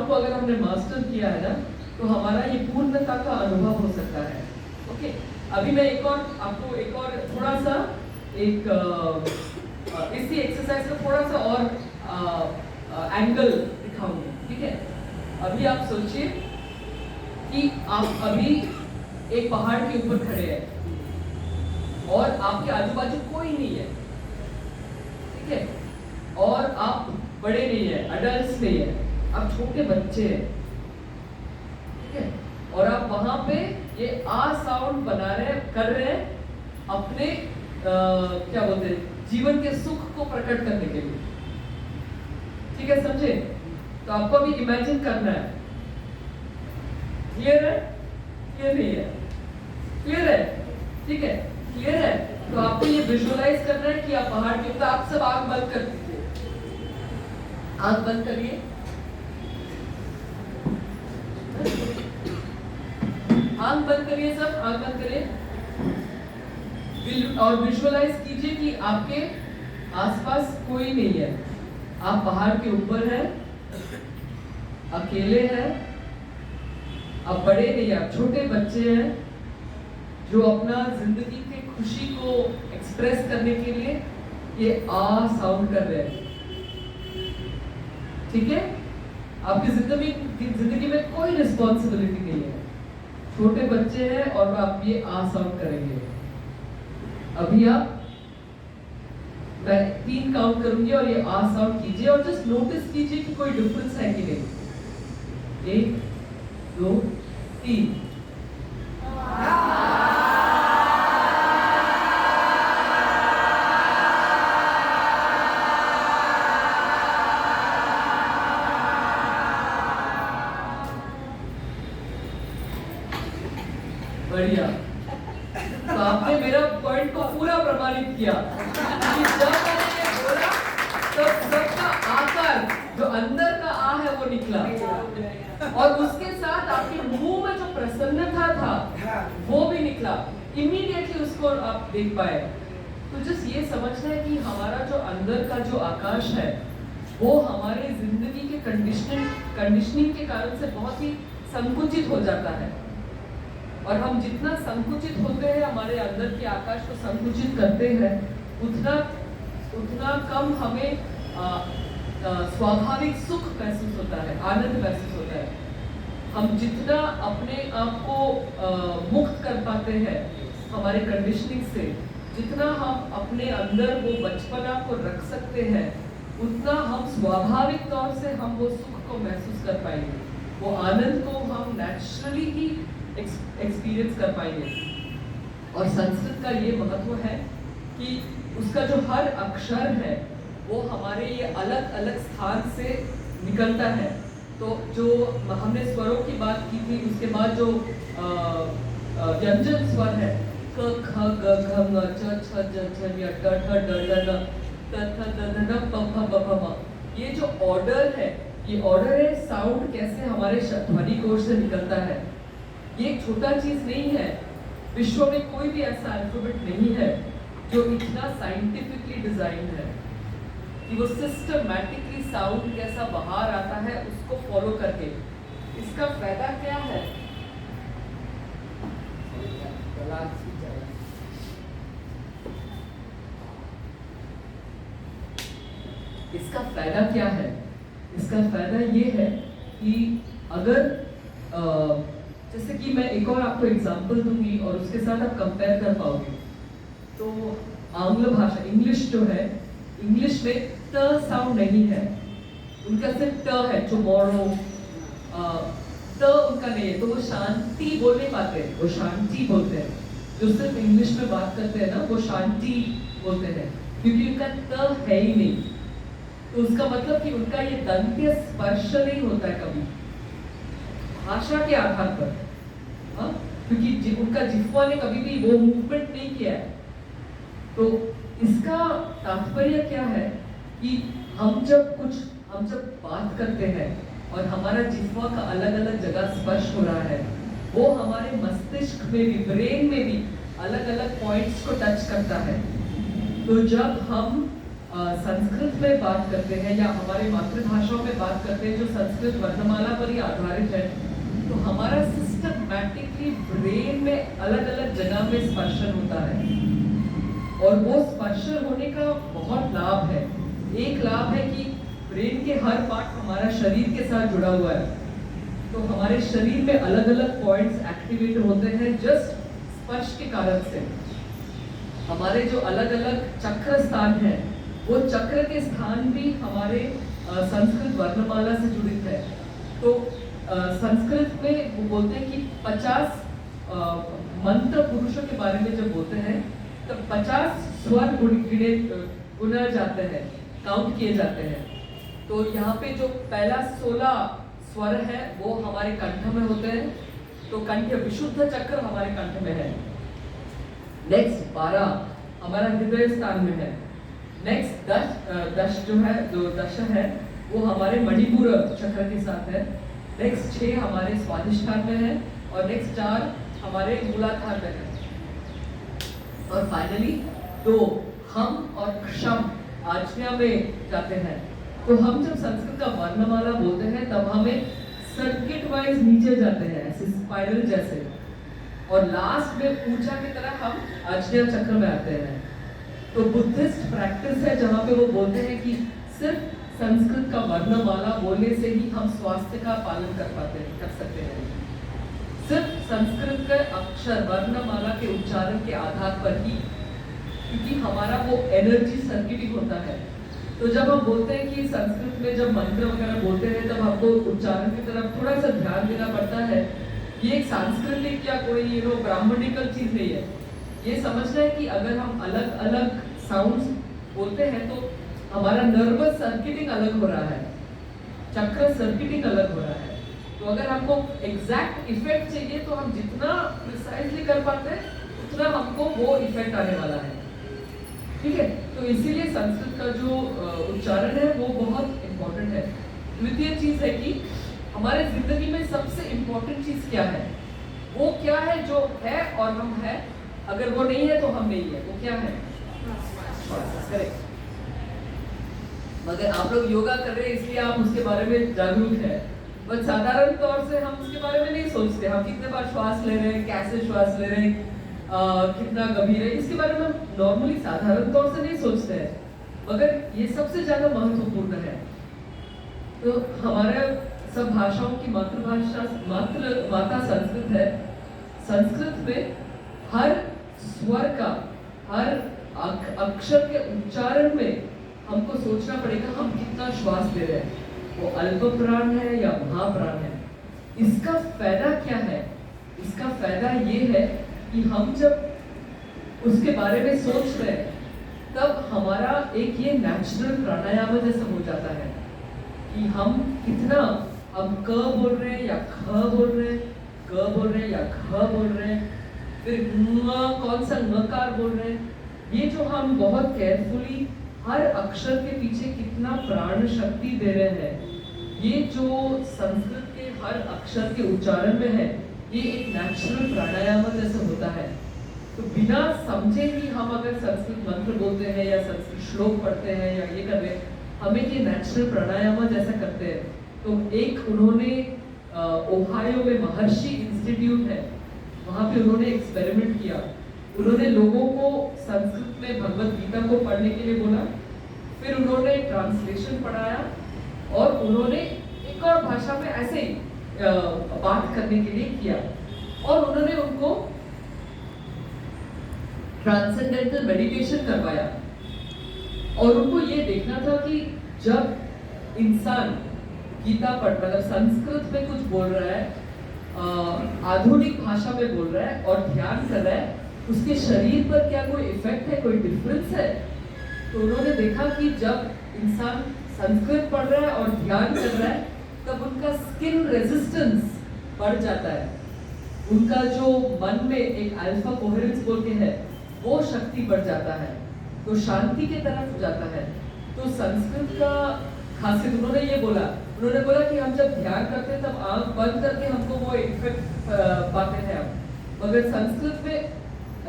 को अगर हमने मास्टर किया है ना, तो हमारा ये पूर्णता का अनुभव हो सकता है। ओके, अभी मैं आपको एक और थोड़ा सा इसी एक्सरसाइज का थोड़ा सा और एंगल दिखाऊंगी। ठीक है, अभी आप सोचिए कि आप अभी एक पहाड़ के ऊपर खड़े हैं और आपके आजू बाजू कोई नहीं है। ठीक है, और आप बड़े नहीं है, अडल्ट नहीं है, आप छोटे बच्चे हैं। ठीक है, और आप वहां पे ये आ साउंड कर रहे हैं अपने क्या बोलते हैं, जीवन के सुख को प्रकट करने के लिए। ठीक है, समझे? तो आपको अभी इमेजिन करना है। क्लियर है? क्लियर नहीं है? क्लियर है? ठीक है, क्लियर है? तो आपको ये विजुअलाइज करना है कि आप पहाड़ के ऊपर, आप सब आंख बंद कर दीजिए, आंख बंद करिए, आंख बंद करिए, सब आंख बंद करिए और विजुअलाइज कीजिए कि आपके आसपास कोई नहीं है। आप पहाड़ के ऊपर हैं, अकेले हैं, आप बड़े नहीं, आप छोटे बच्चे हैं जो अपना जिंदगी की खुशी को एक्सप्रेस करने के लिए ये आ साउंड कर रहे हैं, ठीक है? आपकी जिंदगी में कोई रिस्पॉन्सिबिलिटी नहीं है, छोटे बच्चे हैं और आप ये आ साउंड करेंगे। अभी आप, मैं 3 काउंट करूंगी और ये आ साउंड कीजिए और जस्ट नोटिस कीजिए कि कोई डिफरेंस है कि नहीं। 1 2 3। बढ़िया, तो आपने मेरा पॉइंट को पूरा प्रमाणित किया कि जब मैंने ये बोला तब सबका आकार जो अंदर का आ है वो निकला और उसके साथ आपके मुंह में जो प्रसन्नता था वो भी निकला, इमीडिएटली उसको आप देख पाए। तो जस्ट ये समझना है कि हमारा जो अंदर का जो आकाश है वो हमारे जिंदगी के कंडीशनिंग के कारण से बहुत ही संकुचित हो जाता है और हम जितना संकुचित होते हैं, हमारे अंदर के आकाश को संकुचित करते हैं, उतना कम हमें स्वाभाविक सुख महसूस होता है, आनंद महसूस होता है। हम जितना अपने आप को मुक्त कर पाते हैं हमारे कंडीशनिंग से, जितना हम अपने अंदर वो बचपना को रख सकते हैं, उतना हम स्वाभाविक तौर से हम वो सुख को महसूस कर पाएंगे, वो आनंद को हम नेचुरली ही एक्सपीरियंस कर पाएंगे। और संस्कृत का ये महत्व है कि उसका जो हर अक्षर है वो हमारे ये अलग अलग स्थान से निकलता है। तो जो हमने स्वरों की बात की थी, उसके बाद जो व्यंजन स्वर है क ख ग घ ङ च छ ज झ ञ ट ठ ड ढ न त थ द ध न प फ ब भ म, ये जो ऑर्डर है, ये ऑर्डर है साउंड कैसे हमारे ध्वनि कोश से निकलता है। ये एक छोटा चीज नहीं है, विश्व में कोई भी ऐसा अल्फाबेट नहीं है जो इतना साइंटिफिकली डिजाइन है कि वो सिस्टमैटिकली साउंड कैसा बाहर आता है उसको फॉलो करके। इसका फायदा क्या है? इसका फायदा क्या है? इसका फायदा ये है कि अगर जैसे कि मैं एक और आपको एग्जांपल दूंगी और उसके साथ आप कंपेयर कर पाओगे। तो आंग्ल भाषा, इंग्लिश जो है, इंग्लिश में ट साउंड नहीं है, उनका सिर्फ ट है, टुमारो, ट उनका नहीं है, तो वो शांति बोल नहीं पाते, वो शांति बोलते हैं। जो सिर्फ इंग्लिश में बात करते हैं ना, वो शांति बोलते हैं, क्योंकि उनका त है ही नहीं। तो उसका मतलब कि उनका ये दंत्य स्पर्श नहीं होता है कभी भाषा के आधार पर, क्योंकि उनका जिह्वा ने कभी भी वो मूवमेंट नहीं किया है। तो इसका तात्पर्य क्या है कि हम जब बात करते हैं और हमारा जिह्वा का अलग अलग जगह स्पर्श हो रहा है, वो हमारे मस्तिष्क में भी, ब्रेन में भी अलग अलग पॉइंट्स को टच करता है। तो जब हम संस्कृत में बात करते हैं या हमारे मातृभाषाओं में बात करते हैं जो संस्कृत वर्णमाला पर ही आधारित है, तो हमारा सिस्टमैटिकली ब्रेन में अलग अलग जगह में स्पर्शन होता है और वो स्पर्शन होने का बहुत लाभ है। एक लाभ है कि ब्रेन के हर पार्ट हमारा शरीर के साथ जुड़ा हुआ है, तो हमारे शरीर में अलग अलग पॉइंट्स एक्टिवेट होते हैं जस्ट स्पर्श के कारण से। हमारे जो अलग अलग चक्र स्थान है, वो चक्र के स्थान भी हमारे संस्कृत वर्णमाला से जुड़ित है। तो संस्कृत में वो बोलते हैं कि 50 मंत्र पुरुषों के बारे में जब बोलते हैं तो 50 स्वर गुने जाते हैं, काउंट किए जाते हैं। तो यहाँ पे जो पहला 16 स्वर है वो हमारे कंठ में होते हैं, तो कंठ विशुद्ध चक्र हमारे कंठ में है। नेक्स्ट 12 हमारा हृदय स्थान में है। नेक्स्ट 10 जो दश है वो हमारे मणिपुर चक्र के साथ है। नेक्स्ट 6 हमारे स्वादिष्ठान में है और नेक्स्ट 4 हमारे मूलाधार में है। और फाइनली 2 हम और क्षम आज्ञा में जाते हैं। तो हम जब संस्कृत का वर्णमाला बोलते हैं तब हमें सर्किट वाइज नीचे जाते हैं, ऐसे स्पाइरल जैसे, और लास्ट में ऊर्जा की तरह हम आज्ञा चक्र में आते हैं। तो बुद्धिस्ट प्रैक्टिस है जहाँ पे वो बोलते हैं कि सिर्फ संस्कृत का वर्णमाला बोलने से ही हम स्वास्थ्य का पालन कर सकते हैं। सिर्फ संस्कृत के अक्षर वर्णमाला के उच्चारण के आधार पर ही, क्योंकि हमारा वो एनर्जी सर्किटिंग होता है। तो जब हम बोलते हैं कि संस्कृत में जब मंत्र वगैरह बोलते हैं तब हमको उच्चारण की तरफ थोड़ा सा ध्यान देना पड़ता है। ये एक सांस्कृतिक या कोई ब्राह्मणिकल चीज नहीं है। ये समझना है कि अगर हम अलग अलग साउंड्स बोलते हैं तो हमारा नर्वस सर्किटिंग अलग हो रहा है, चक्र सर्किटिंग अलग हो रहा है। तो अगर हमको एग्जैक्ट इफेक्ट चाहिए तो हम जितना प्रिसाइजली कर पाते हैं उतना हमको वो इफेक्ट आने वाला है, ठीक है। तो इसीलिए संस्कृत का जो उच्चारण है वो बहुत इम्पोर्टेंट है। द्वितीय चीज है कि हमारे जिंदगी में सबसे इम्पोर्टेंट चीज क्या है, वो क्या है जो है और हम है, अगर वो नहीं है तो हम नहीं है, वो क्या है? करेक्ट। मगर आप लोग योगा कर रहे हैं इसलिए आप उसके बारे में जागरूक है, बट साधारण तौर से हम उसके बारे में नहीं सोचते। हम कितने बार श्वास ले रहे हैं, कैसे श्वास ले रहे हैं, कितना गंभीर है, इसके बारे में हम नॉर्मली साधारण तौर से नहीं सोचते हैं, मगर ये सबसे ज्यादा महत्वपूर्ण है। तो हमारे सब भाषाओं की मातृभाषा माता संस्कृत है। संस्कृत में हर स्वर का, हर अक्षर के उच्चारण में हमको सोचना पड़ेगा हम कितना श्वास दे रहे हैं, वो अल्प प्राण है या महाप्राण है। इसका फायदा क्या है? इसका फायदा ये है कि हम जब उसके बारे में सोच रहे हैं तब हमारा एक ये नेचुरल प्राणायाम जैसा हो जाता है कि हम कितना, हम क बोल रहे हैं या ख बोल रहे हैं, ग बोल रहे हैं या ख बोल रहे हैं, फिर कौन सा नकार बोल रहे हैं। ये जो हम बहुत केयरफुली हर अक्षर के पीछे कितना प्राण शक्ति दे रहे हैं, ये जो संस्कृत के हर अक्षर के उच्चारण में है, ये एक नेचुरल प्राणायाम जैसा होता है। तो बिना समझे ही हम अगर संस्कृत मंत्र बोलते हैं या संस्कृत श्लोक पढ़ते हैं या ये कर रहे हैं, हमें ये नेचुरल प्राणायाम जैसा करते हैं। तो एक उन्होंने ओहायो में महर्षि इंस्टीट्यूट है, वहाँ पे उन्होंने एक्सपेरिमेंट किया। उन्होंने लोगों को संस्कृत में भगवत गीता को पढ़ने के लिए बोला, फिर उन्होंने ट्रांसलेशन पढ़ाया और उन्होंने एक और भाषा में ऐसे ही बात करने के लिए किया, और उन्होंने उनको ट्रांसेंडेंटल मेडिटेशन करवाया। और उनको ये देखना था कि जब इंसान गीता पढ़, मतलब संस्कृत में कुछ बोल रहा है, आधुनिक भाषा में बोल रहा है और ध्यान कर रहा है, उसके शरीर पर क्या कोई इफेक्ट है, कोई डिफरेंस है। तो उन्होंने देखा कि जब इंसान संस्कृत पढ़ रहा है और ध्यान कर रहा है तब उनका स्किन रेजिस्टेंस बढ़ जाता है, उनका जो मन में एक अल्फा कोहेरेंस बोल के है वो शक्ति बढ़ जाता है, तो शांति के तरफ जाता है। तो संस्कृत का खासियत उन्होंने ये बोला, उन्होंने बोला कि हम जब ध्यान करते हैं तब आंख बंद करके हमको वो इफेक्ट पाते हैं हम, मगर संस्कृत में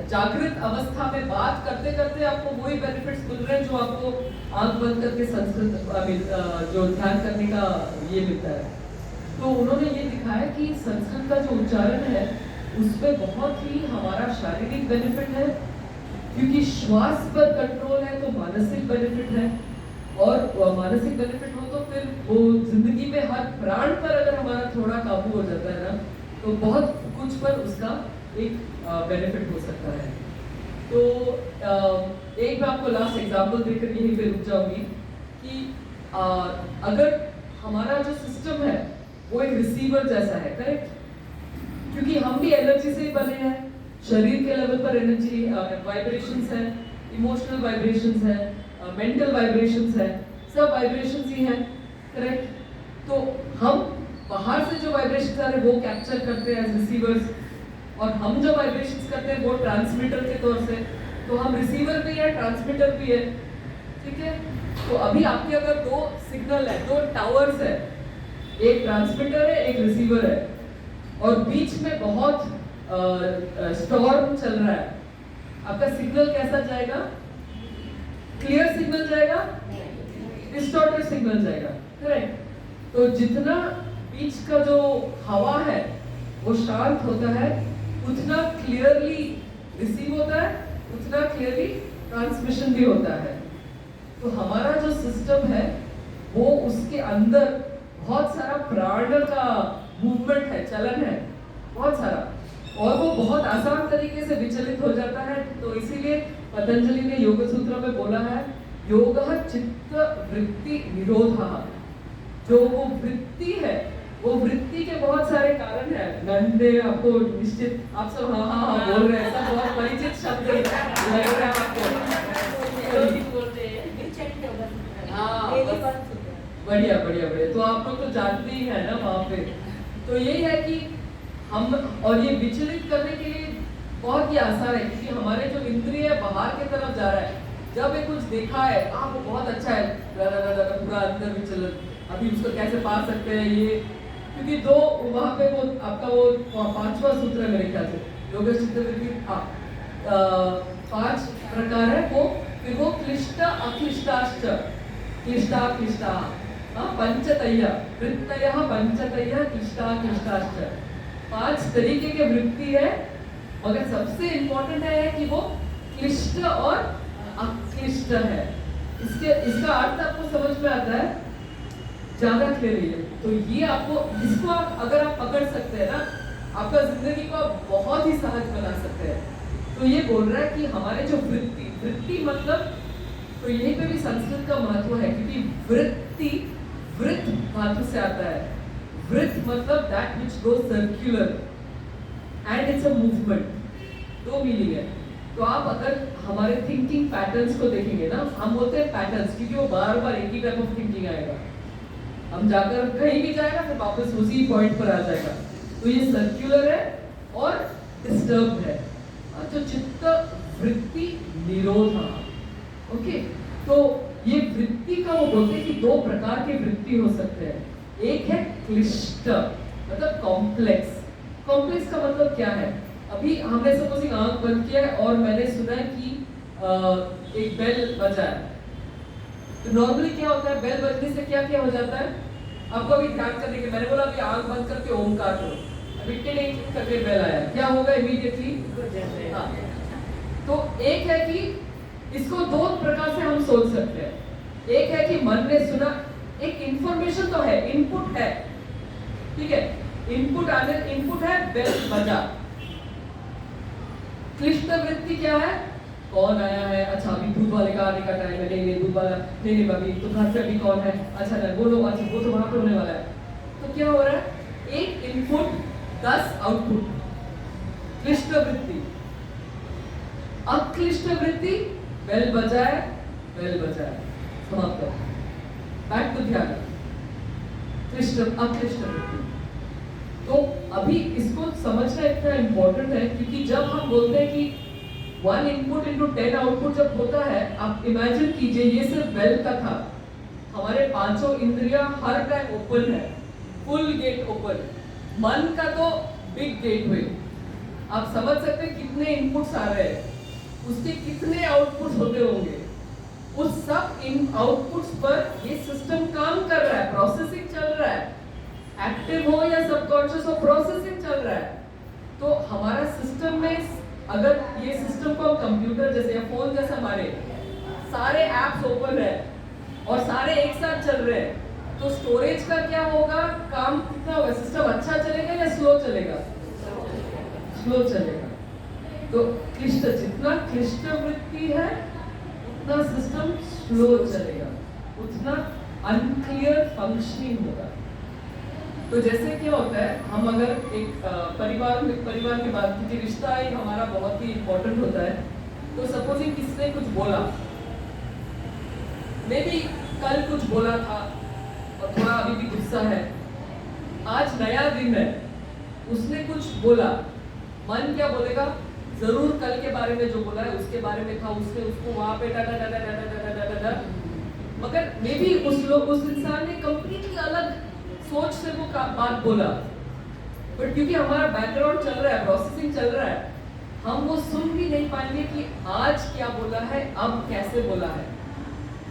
जागृत अवस्था में बात करते करते आपको वही बेनिफिट्स मिल रहे हैं जो आपको आंख बंद करके संस्कृत जो ध्यान करने का ये मिलता है। तो उन्होंने ये दिखाया कि संस्कृत का जो उच्चारण है उसमें बहुत ही हमारा शारीरिक बेनिफिट है, क्योंकि श्वास पर कंट्रोल है तो मानसिक बेनिफिट है, और मानसिक बेनिफिट हो तो फिर वो जिंदगी में हर प्राण पर अगर हमारा थोड़ा काबू हो जाता है ना, तो बहुत कुछ पर उसका एक बेनिफिट हो सकता है। तो एक मैं आपको लास्ट एग्जांपल देकर यहीं पे रुक जाऊंगी कि अगर हमारा जो सिस्टम है वो एक रिसीवर जैसा है, करेक्ट, क्योंकि हम भी एनर्जी से ही बने हैं, शरीर के लेवल पर एनर्जी वाइब्रेशंस है, इमोशनल वाइब्रेशंस है, मेंटल वाइब्रेशंस है, सब वाइब्रेशंस ही हैं, करेक्ट। तो हम बाहर से जो वाइब्रेशंस आ रहे हैं वो कैप्चर करते हैं एज रिसीवर्स, और हम जो वाइब्रेशंस करते हैं वो ट्रांसमीटर के तौर से, तो हम रिसीवर भी है, ट्रांसमीटर भी है, ठीक है। तो अभी आपके अगर दो सिग्नल है, दो टावर्स है, एक ट्रांसमीटर है, एक रिसीवर है, और बीच में बहुत स्टॉर्म चल रहा है, आपका सिग्नल कैसा जाएगा? क्लियर सिग्नल जाएगा, डिस्टॉर्टेड सिग्नल जाएगा, करेक्ट। तो जितना बीच का जो हवा है वो शांत होता है, उतना क्लियरली रिसीव होता है, उतना क्लियरली ट्रांसमिशन भी होता है। तो हमारा जो सिस्टम है वो उसके अंदर बहुत सारा प्राण का मूवमेंट है, चलन है बहुत सारा, और वो बहुत आसान तरीके से विचलित हो जाता है। तो इसीलिए पतंजलि ने योग सूत्र में बोला है योगः चित्त वृत्ति निरोधः। जो वो वृत्ति है, वो वृत्ति के बहुत सारे कारण है। गंदे आपको निश्चित, आप सब हाँ हाँ हाँ बोल रहे हैं, सब बहुत परिचित शब्द लग रहे हैं आपको। हाँ बढ़िया बढ़िया बढ़िया, तो आप लोग तो जानते ही है ना वहाँ पे। तो यही है कि हम, और ये विचलित करने के लिए बहुत ही आसान है, क्योंकि हमारे जो इंद्रिय बाहर की तरफ जा रहा है। जब ये कुछ देखा है वो बहुत अच्छा है, पूरा अंदर विचलन, अभी उसको कैसे पा सकते हैं ये, क्योंकि दो वहाँ पे वो आपका वो 5वां सूत्र है मेरे ख्याल से, योग चित्तवृत्ति 5 प्रकार है वो। फिर वो क्लिष्ट अक्लिष्टाश्च, क्लिष्टा क्लिष्टा पंचतय्य वृत्तयः पंचतय्य क्लिष्टा क्लिष्टाश्च, 5 तरीके के वृत्ति है। मगर सबसे इम्पोर्टेंट है कि वो क्लिष्ट और अक्लिष्ट है। इसका अर्थ आपको समझ में आता है, ज्यादा क्लियर है। तो ये आपको, इसको आप अगर आप पकड़ सकते हैं ना, आपका जिंदगी को आप बहुत ही सहज बना सकते हैं। तो ये बोल रहा है कि हमारे जो वृत्ति मतलब, तो यहीं पे भी संस्कृत का महत्व है, क्योंकि वृत्ति वृत्त धातु से आता है। वृत्त मतलब that which goes circular and it's a movement, 2 meaning है। तो आप अगर हमारे थिंकिंग पैटर्न्स को देखेंगे ना, हम बोलते हैं पैटर्न्स क्योंकि वो बार बार एक ही टाइप ऑफ थिंकिंग आएगा, हम जाकर कहीं भी जाएगा फिर वापस उसी पॉइंट पर आ जाएगा। तो ये सर्कुलर है और डिस्टर्ब है। तो चित्त वृत्ति निरोध, ओके। तो ये वृत्ति का वो बोलते हैं कि 2 प्रकार के वृत्ति हो सकते हैं। एक है क्लिष्ट मतलब कॉम्प्लेक्स। कॉम्प्लेक्स का मतलब क्या है? अभी हमने सपोजिंग आंख बंद किया है और मैंने सुना है कि एक बेल बजा है। तो नॉर्मली क्या होता है, बेल बजने से क्या क्या हो जाता है? आपको अभी ध्यान करने के, मैंने बोला अभी आंख बंद करके ओमकार करो, अभी टिंग करके बेल आया, क्या होगा इमीडिएटली? हाँ। तो एक है कि इसको 2 प्रकार से हम सोच सकते हैं। एक है कि मन ने सुना, एक इंफॉर्मेशन तो है, इनपुट है, ठीक है, इनपुट है, बेल बजा। क्लिष्ट वृत्ति क्या है? कौन आया है? अच्छा अभी दूध वाले का आने का टाइम है, नहीं दूध वाला नहीं अभी तो घर पे अभी कौन है? अच्छा नहीं बोलो, अच्छा वो तो वहां पे होने वाला है। तो क्या हो रहा है? एक इनपुट 10 आउटपुट, क्लिष्ट वृत्ति। अक्लिष्ट वृत्ति, बेल बजाए समाप्त। बैक टू ध्यान। क्लिष्ट अक्लिष्ट वृत्ति। तो अभी इसको समझना इतना इम्पोर्टेंट है, क्योंकि जब हम बोलते हैं कि 1 इनपुट into 10 आउटपुट जब होता है, आप इमेजिन कीजिए ये सिर्फ बेल का था, हमारे 5 इंद्रियां हर टाइम ओपन है, फुल गेट ओपन। मन का तो बिग गेट हुए, आप समझ सकते हैं कितने इनपुट्स आ रहे हैं, उसके कितने आउटपुट्स होते होंगे। उस सब इन आउटपुट्स पर ये सिस्टम काम कर रहा है, प्रोसेसिंग चल रहा है, एक्टिव हो या सबकॉन्शियस हो, प्रोसेसिंग चल रहा है। तो हमारा सिस्टम में, अगर ये सिस्टम को हम कंप्यूटर जैसे या फोन जैसे, हमारे सारे एप्स ओपन है और सारे एक साथ चल रहे हैं, तो स्टोरेज का क्या होगा, काम कितना होगा, सिस्टम अच्छा चलेगा या स्लो चलेगा? स्लो चलेगा। तो क्लिष्ट, जितना क्लिष्ट वृत्ति है उतना सिस्टम स्लो चलेगा, उतना अनक्लियर फंक्शनिंग होगा। तो जैसे क्या होता है, हम अगर एक परिवार की बात की, रिश्ता ही हमारा बहुत ही इंपॉर्टेंट होता है। तो सपोजिंग किसने कुछ बोला, मे बी कल कुछ बोला था और थोड़ा अभी भी गुस्सा है, आज नया दिन है, उसने कुछ बोला, मन क्या बोलेगा? जरूर कल के बारे में जो बोला है उसके बारे में था, उसने उसको वहां पे मगर मे बी उस इंसान ने कंप्लीटली अलग सोच से वो बात बोला, बट क्योंकि हमारा बैकग्राउंड चल रहा है, प्रोसेसिंग चल रहा है, हम वो सुन भी नहीं पाएंगे कि आज क्या बोला है, अब कैसे बोला है।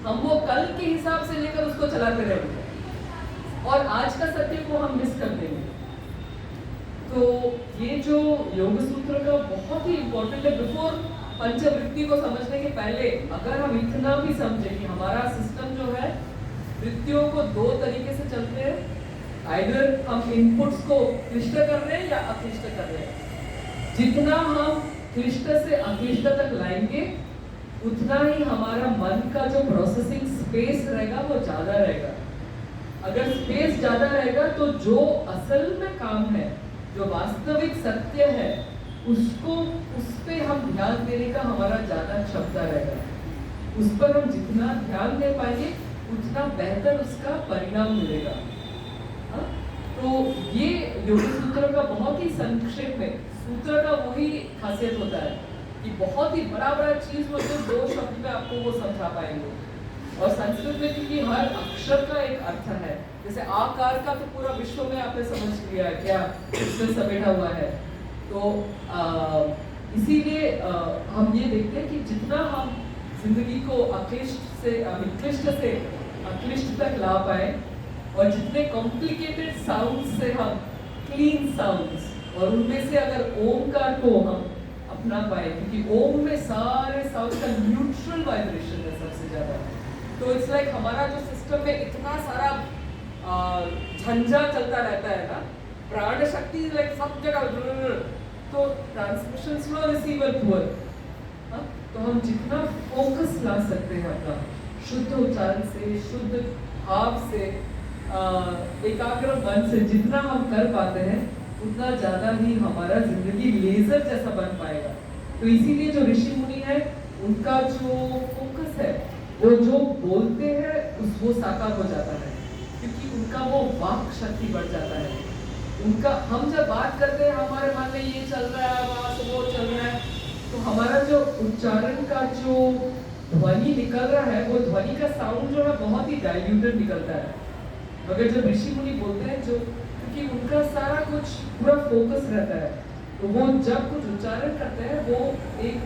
हम वो कल के हिसाब से लेकर उसको चलाते रहेंगे और आज का सत्य को हम मिस कर देंगे। तो ये जो योग सूत्र का बहुत ही इंपॉर्टेंट है, बिफोर पंचवृत्ति को समझने के पहले अगर हम इतना भी समझे कि हमारा सिस्टम जो है वृत्तियों को दो तरीके से चलते हैं, आइदर हम इनपुट्स को क्लिष्ट कर रहे हैं या अक्लिष्ट कर रहे हैं। जितना हम क्लिष्ट से अक्लिष्ट तक लाएंगे उतना ही हमारा मन का जो प्रोसेसिंग स्पेस रहेगा वो ज्यादा रहेगा। अगर स्पेस ज्यादा रहेगा तो जो असल में काम है, जो वास्तविक सत्य है, उसको उस पे हम ध्यान देने का हमारा ज्यादा क्षमता रहेगा। उस पर हम जितना ध्यान दे पाएंगे उतना बेहतर उसका परिणाम मिलेगा। हाँ? तो ये योग सूत्र का बहुत ही संक्षेप में, सूत्र का वही खासियत होता है कि बहुत ही बड़ा बड़ा चीज मतलब दो शब्द में आपको वो समझा पाएंगे। और संस्कृत में क्योंकि हर अक्षर का एक अर्थ है, जैसे आकार का तो पूरा विश्व में आपने समझ लिया है क्या इसमें समेटा हुआ है। तो इसीलिए हम ये देखते हैं कि जितना हम जिंदगी को अक्लिष्ट से अक्लिष्ट तक ला पाए और जितने कॉम्प्लिकेटेड साउंड से हम क्लीन साउंड्स, और उनमें से अगर ओमकार को हम अपना पाए, क्योंकि ओम में सारे साउंड का न्यूट्रल वाइब्रेशन है सबसे ज्यादा। तो इट्स लाइक हमारा जो सिस्टम में इतना सारा झंझा चलता रहता है ना, प्राण शक्ति लाइक सब जगह, तो ट्रांसमिशन स्लो, रिसीवर पुअर। तो हम जितना फोकस ला सकते हैं अपना शुद्ध उच्चारण से, शुद्ध भाव से, एकाग्र मन से जितना हम कर पाते हैं उतना ज्यादा ही हमारा जिंदगी लेजर जैसा बन पाएगा। तो इसीलिए जो ऋषि मुनि है उनका जो फोकस है, वो जो बोलते हैं वो साकार हो जाता है, क्योंकि उनका वो वाक शक्ति बढ़ जाता है। उनका हम जब बात करते हैं हमारे मन में ये चल रहा है, वहां से वो चल रहा है, तो हमारा जो उच्चारण का जो ध्वनि निकल रहा है वो ध्वनि का साउंड जो है बहुत ही डाइल्यूटेड निकलता है। मगर जब ऋषि मुनि बोलते हैं जो, क्योंकि उनका सारा कुछ पूरा फोकस रहता है, तो वो जब कुछ उच्चारण करते हैं वो एक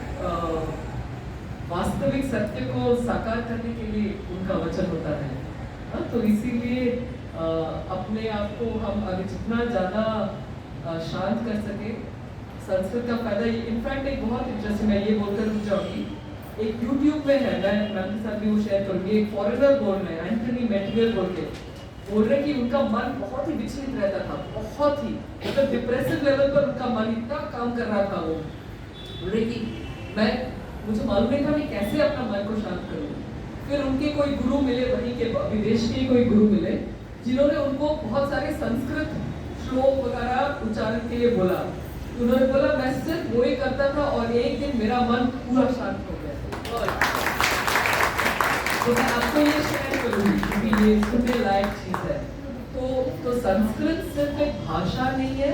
वास्तविक सत्य को साकार करने के लिए उनका वचन होता है। तो इसीलिए अपने आप को हम अगर जितना ज़्यादा शांत कर सके, संस्कृत का फायदा इनफैक्ट एक बहुत इंटरेस्टिंग, मैं ये बोलकर रुक जाऊंगी, एक यूट्यूब में है, मैं मैम के साथ भी वो शेयर करूंगी, एक फॉरेनर बोल रहे हैं, एंटनी मैटेरियल बोल रहे कि उनका मन बहुत ही विचलित रहता था, बहुत ही मतलब डिप्रेसिव लेवल पर उनका मन इतना काम कर रहा था। वो बोल रहे कि मुझे मालूम नहीं था मैं कैसे अपना मन को शांत करूं। फिर उनके कोई गुरु मिले, वहीं के विदेश के कोई गुरु मिले, जिन्होंने उनको बहुत सारे संस्कृत श्लोक वगैरह उच्चारण के लिए बोला। उन्होंने बोला मैं सिर्फ वही करता था और एक दिन मेरा मन पूरा शांत हो गया। तो मैं आपको ये शेयर करूंगी क्योंकि ये सुनने लायक चीज है। तो संस्कृत सिर्फ एक भाषा नहीं है,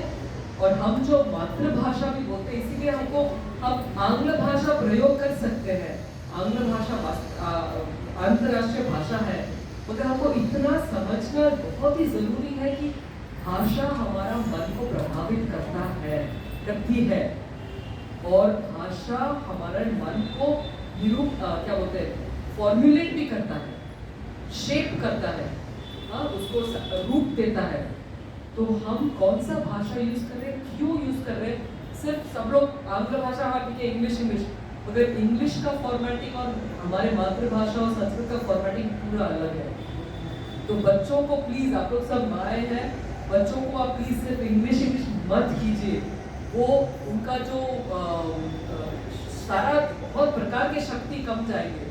और हम जो मातृभाषा भी बोलते हैं, इसीलिए हम आंग्ल भाषा प्रयोग कर सकते हैं। आंग्ल भाषा अंतर्राष्ट्रीय भाषा है, मगर हमको इतना समझना बहुत ही जरूरी है कि भाषा हमारा मन को प्रभावित करती है, और भाषा हमारे मन को क्या बोलते हैं, फॉर्मुलेट भी करता है, शेप करता है, उसको रूप देता है। तो हम कौन सा भाषा यूज कर रहे हैं, क्यों यूज कर रहे हैं। सिर्फ सब लोग आंग्ल भाषा, हाँ ठीक है, इंग्लिश, मगर इंग्लिश का फॉर्मेटिंग और हमारे मातृभाषा और संस्कृत का फॉर्मेटिंग पूरा अलग है। तो बच्चों को प्लीज, आप लोग सब माए हैं, बच्चों को आप प्लीज सिर्फ इंग्लिश मत कीजिए। वो उनका जो सारा बहुत प्रकार के शक्ति कम जाएंगे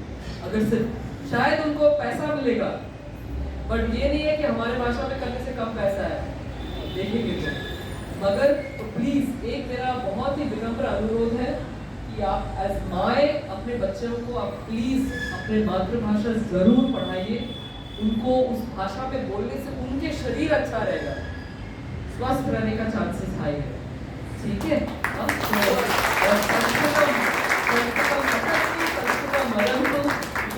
अगर सिर्फ, शायद उनको पैसा मिलेगा, बट ये नहीं है कि हमारे भाषा में करने से कम पैसा है, देखेंगे तो। मगर तो प्लीज एक मेरा बहुत ही विनम्र अनुरोध है कि आप एज माए अपने बच्चों को आप प्लीज अपने मातृभाषा जरूर पढ़ाइए। उनको उस भाषा में बोलने से उनके शरीर अच्छा रहेगा, स्वस्थ रहने का चांसेस हाई है, ठीक है।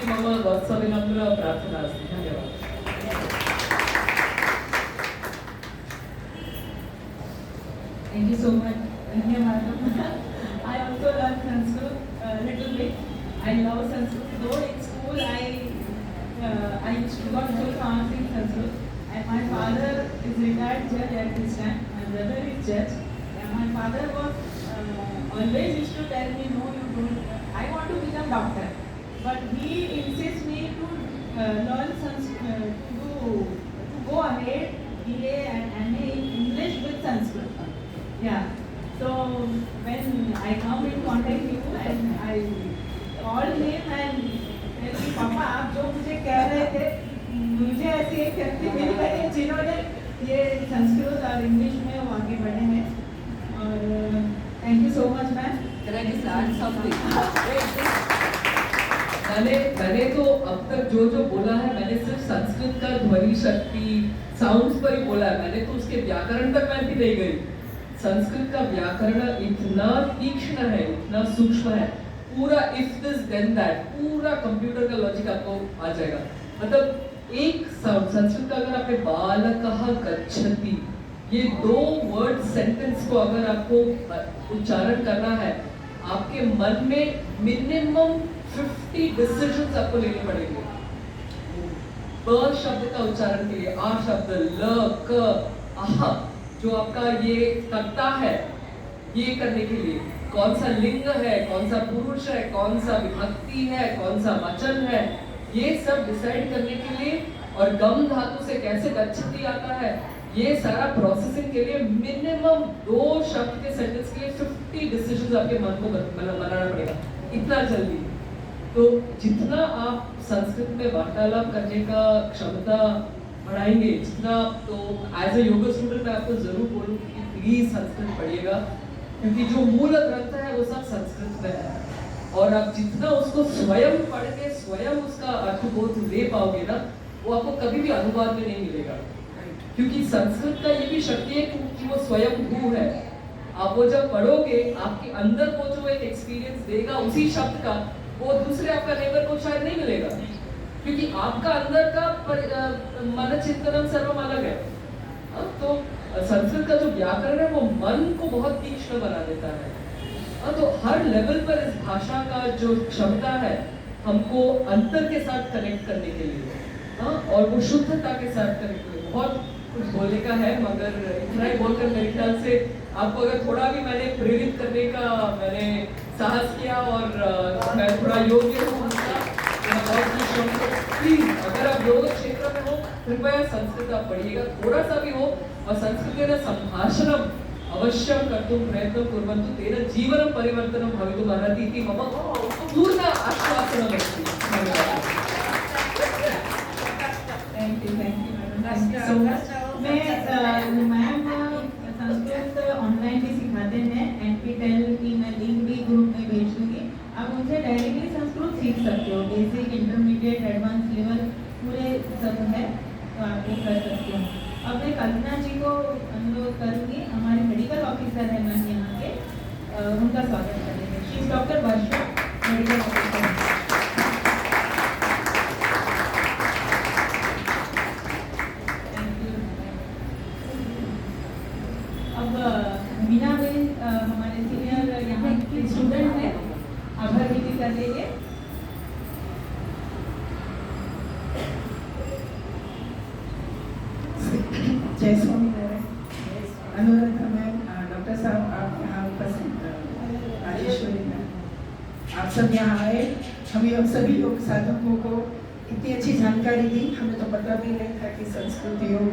मम वत्सविनम्र प्रार्थना अस्ति। धन्यवाद। Thank you so much. I also learn Sanskrit a little bit. I love Sanskrit. Though in school I got full marks in Sanskrit. And my father is retired judge at this time. My brother is judge. And my father was always used to tell me, no, you don't I want to become doctor, but he insists me to learn Sanskrit, to go ahead BA and MA in English with Sanskrit. Yeah. So when I come in contact with you and I called him and said कि पापा आप जो मुझे कह रहे थे, मुझे ऐसी एक व्यक्ति मिल गए जिन्होंने ये संस्कृत और इंग्लिश में वो आगे बढ़े हैं. और thank you so much ma'am. Can I just add something? मैंने तो अब तक जो बोला है, मैंने सिर्फ संस्कृत का ध्वनि शक्ति साउंड्स पर ही बोला है. मैंने तो उसके व्याकरण तक मैं भी नहीं गई. संस्कृत का व्याकरण इतना तीक्ष्ण है, इतना सूक्ष्म है. पूरा इफ दिस देन दैट, पूरा कंप्यूटर का लॉजिक आपको आ जाएगा. मतलब एक संस्कृत का अगर आपने बालकः गच्छति, ये 2 वर्ड सेंटेंस को अगर आपको उच्चारण करना है, आपके मन में मिनिमम 50 डिसीजंस आपको लेने पड़ेंगे. ब शब्द का उच्चारण के लिए, आ शब्द, ल, क, आह, जो आपका ये कर्ता है, ये करने के लिए कौन सा लिंग है, कौन सा पुरुष है, कौन सा विभक्ति है, कौन सा वचन है, ये सब डिसाइड करने के लिए, और गम धातु से कैसे गच्छति आता है, ये सारा प्रोसेसिंग के लिए मिनिमम 2 शब्द के सेंटेंस के लिए 50 डिसीजंस आपके मन को बनाना पड़ेगा. इतना जल्दी. तो जितना आप संस्कृत में वार्तालाप करने का क्षमता बढ़ाएंगे, जितना, तो एज ए योगा स्टूडेंट मैं आपको जरूर बोलूँगी कि प्लीज संस्कृत पढ़िएगा, क्योंकि जो मूल ग्रंथ है वो सब संस्कृत में है. और आप जितना उसको स्वयं पढ़ के स्वयं उसका अर्थबोध ले पाओगे ना, वो आपको कभी भी अनुवाद में नहीं मिलेगा. क्योंकि संस्कृत का ये भी शक्ति है कि वो स्वयं भू है. आप वो जब पढ़ोगे, आपके अंदर वो जो एक एक्सपीरियंस देगा उसी शब्द का, वो दूसरे आपका नेबर को शायद नहीं मिलेगा, क्योंकि आपका अंदर का मन चिंतन सर्वम अलग है. तो संस्कृत का जो व्याकरण है वो मन को बहुत तीक्ष्ण बना देता है. तो हर लेवल पर इस भाषा का जो क्षमता है हमको अंतर के साथ कनेक्ट करने के लिए, और वो शुद्धता के साथ करने के लिए बहुत कुछ बोलने का है. मगर इतना ही बोलकर मेरे ख्याल से आपको अगर थोड़ा भी मैंने प्रेरित करने का मैंने साहस किया, और मैं थोड़ा योग्य हूँ, प्लीज अगर आप योग क्षेत्र में हो, कृपया संस्कृत आप पढ़िएगा, थोड़ा सा भी हो. और संस्कृतेन संभाषणम अवश्यम कर्तुं प्रयत्नं कुर्वन्तु, तेन जीवनं परिवर्तनं भवितुम् अर्हति इति मम पूर्ण आश्वासनम् अस्ति. Thank you madam so much. Ma'am Sanskrit online भी सिखाते हैं, NPTEL की मैं लिंक भी ग्रुप में भेज दूंगी. आप उनसे डायरेक्टली संस्कृत सीख सकते हो. बेसिक, इंटरमीडिएट, एडवांस लेवल पूरे सब है, तो आप वो कर सकते हो. अब मैं कल्पना जी को अनुरोध करूंगी, हमारे मेडिकल ऑफिसर है मैम यहाँ के, उनका स्वागत करेंगे. She is doctor Varsha, medical officer. अब मीना बेन हमारे सीनियर यहाँ के स्टूडेंट है, आभार विधि कर लीजिए. जय स्वामीनारायण. अनुराधा मैम, डॉक्टर साहब आप यहाँ उपस्थित, राजेश्वरी मैम, आप सब यहाँ आए. हम सभी योग साधकों को इतनी अच्छी जानकारी दी. हमें तो पता भी नहीं था कि संस्कृत योग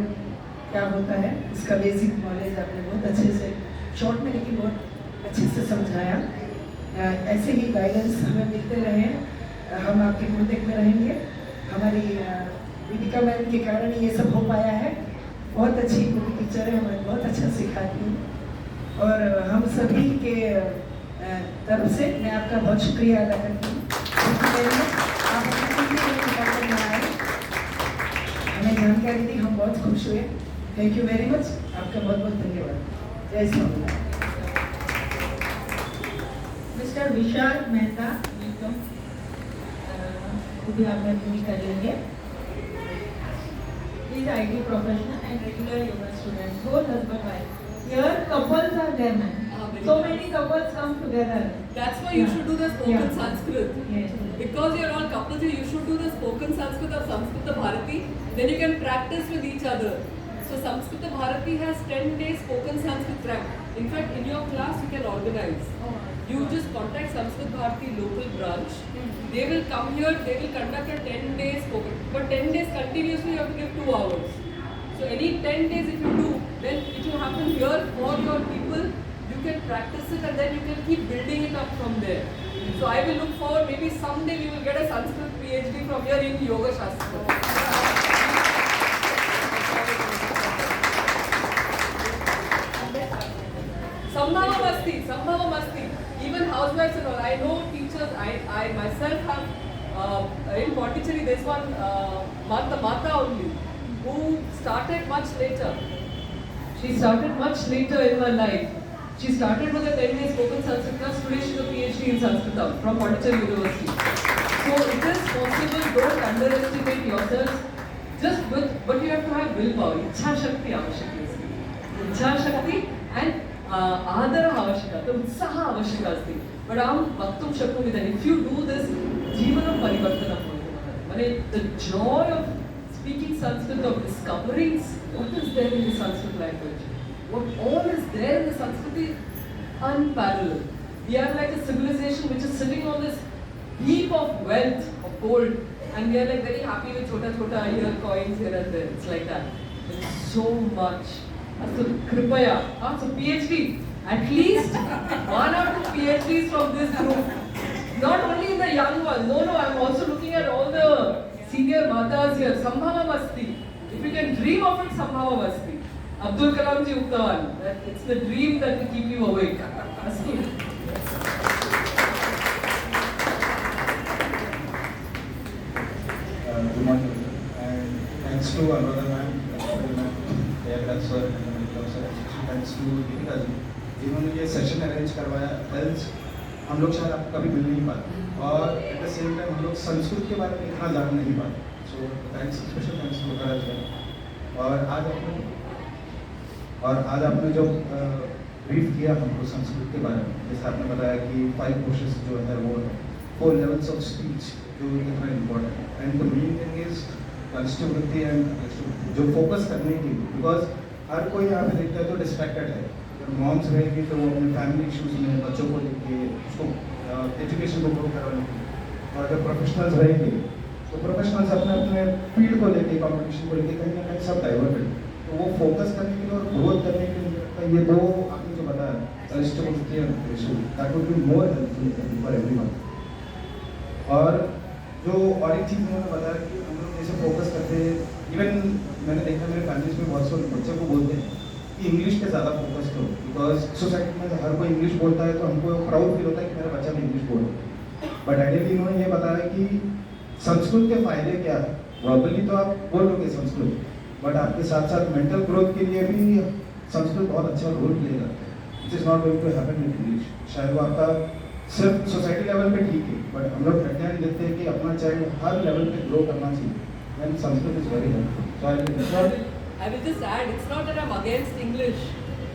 क्या होता है. इसका बेसिक नॉलेज आपने बहुत अच्छे से शॉर्ट में लेकिन बहुत अच्छे से समझाया. ऐसे ही गाइडेंस हमें मिलते रहे, हम आपके कांटेक्ट में रहेंगे. हमारी विदिका मैम के कारण ये सब हो पाया है. बहुत अच्छी पूरी टीचर है, हमें बहुत अच्छा सिखाती है, और हम सभी के तरफ से मैं आपका बहुत शुक्रिया अदा करती हूँ. आप आए, हमें जानकारी दी, हम बहुत खुश हुए. Thank you very much. आपका बहुत बहुत धन्यवाद. जय स्वामीनारायण. मिस्टर विशाल मेहता, वेलकम. वो भी आप पूरी कर लेंगे. He is IT professional and regular yoga student. Both husband wife. Here couples are there, man. So many couples come together. That's why you should do the spoken Yeah. Sanskrit. Yes. Because you're all couples here, you should do the spoken Sanskrit of Samskrita Bharati. Then you can practice with each other. So Samskrita Bharati has 10 days spoken Sanskrit track. In fact, in your class you can organize. You just contact Sanskrit Bharati local branch. They will come here, they will conduct a 10 days spoken. But 10 days continuously you have to give 2 hours. So any 10 days if you do, then it will happen here for your people. You can practice it and then you can keep building it up from there. So I will look forward, maybe someday we will get a Sanskrit PhD from here in Yoga Shastra. Sambhava Masti. Even housewives and all. I know teachers, I myself have in Pondicherry, there's one Mata only, who started much later. She started much later in her life. She started with a 10 days spoken Sanskrit class. Today she's a PhD in Sanskrit from Pondicherry University. So it is possible, don't underestimate yourselves. But you have to have willpower. Ichha Shakti आवश्यक है इसकी. Ichha Shakti and आदर आवश्यक है. उत्साह आवश्यक अस्ति. But आम वक्तुम शक्नुमिदं. If you do this, जीवनं परिवर्तनं भवति. माने the joy of speaking Sanskrit, of discovering what is there in the Sanskrit language, what all is there in the Sanskrit is unparalleled. We are like a civilization which is sitting on this heap of wealth, of gold, and we are like very happy with chota here coins here and there. It's like that. There's so much. So kripaya, so PhD, at least 1 or 2 PhDs from this group. Not only the young ones. No, I'm also looking at all the senior matas here. Sambhava Masti. If you can dream of it, Sambhava Masti. Abdul Kalam ji Uktavan. It's the dream that will keep you awake. Astu. Good morning, and thanks to Anuradha ma'am, Deyakraj sir, and Manitam sir, especially thanks to Deepika ji, जिन्होंने ये session arrange करवाया. Else हम लोग शायद आपको कभी मिल नहीं पाते और एट द सेम टाइम हम लोग संस्कृत के बारे में इतना जान नहीं पाते. So thanks, special thanks to Maharaj sir. और आज आपने जो ब्रीफ किया हमको संस्कृत के बारे में, जैसे आपने बताया कि 5 कोशेस जो है वो 4 लेवल्स ऑफ स्पीच जो इतना इम्पोर्टेंट है. And the main thing is constitutivity and जो फोकस करने की, बिकॉज हर कोई यहाँ पे देखता है तो डिस्ट्रैक्टेड है. मॉम्स रहेगी तो वो अपने फैमिली इश्यूज में बच्चों को लेके उसको एजुकेशन को ग्रो करवाने के लिए, और अगर प्रोफेशनल्स रहेंगे तो प्रोफेशनल्स अपने अपने फील्ड को लेके, कंपटीशन को लेके कहीं ना कहीं सब डाइवर्टेड. तो वो फोकस करने के लिए और ग्रोथ करने के लिए ये 2 आपने जो बताया constitutivity and issue, that would be more helpful for everyone. और एक चीज़ उन्होंने बताया कि हम लोग जैसे फोकस करते हैं, इवन मैंने देखा मेरे फैमिलीज में बहुत से बच्चों को बोलते हैं कि इंग्लिश पे ज़्यादा फोकस करो, बिकॉज सोसाइटी में हर कोई इंग्लिश बोलता है तो हमको प्राउड फील होता है कि मेरा बच्चा भी इंग्लिश बोल रहा है. बट आइडियली उन्होंने ये बताया कि संस्कृत के फायदे क्या है. वर्बली तो आप बोलोगे संस्कृत, बट आपके साथ साथ मेंटल ग्रोथ के लिए भी संस्कृत बहुत अच्छा रोल प्ले करता है, which is not going to happen with English. शायद वो आपका सिर्फ सोसाइटी लेवल पे ठीक है, बट हम लोग ध्यान देते हैं कि अपना चाइल्ड हर लेवल पे ग्रो करना चाहिए. And Sanskrit is very helpful. I will just add, it's not that I'm against English.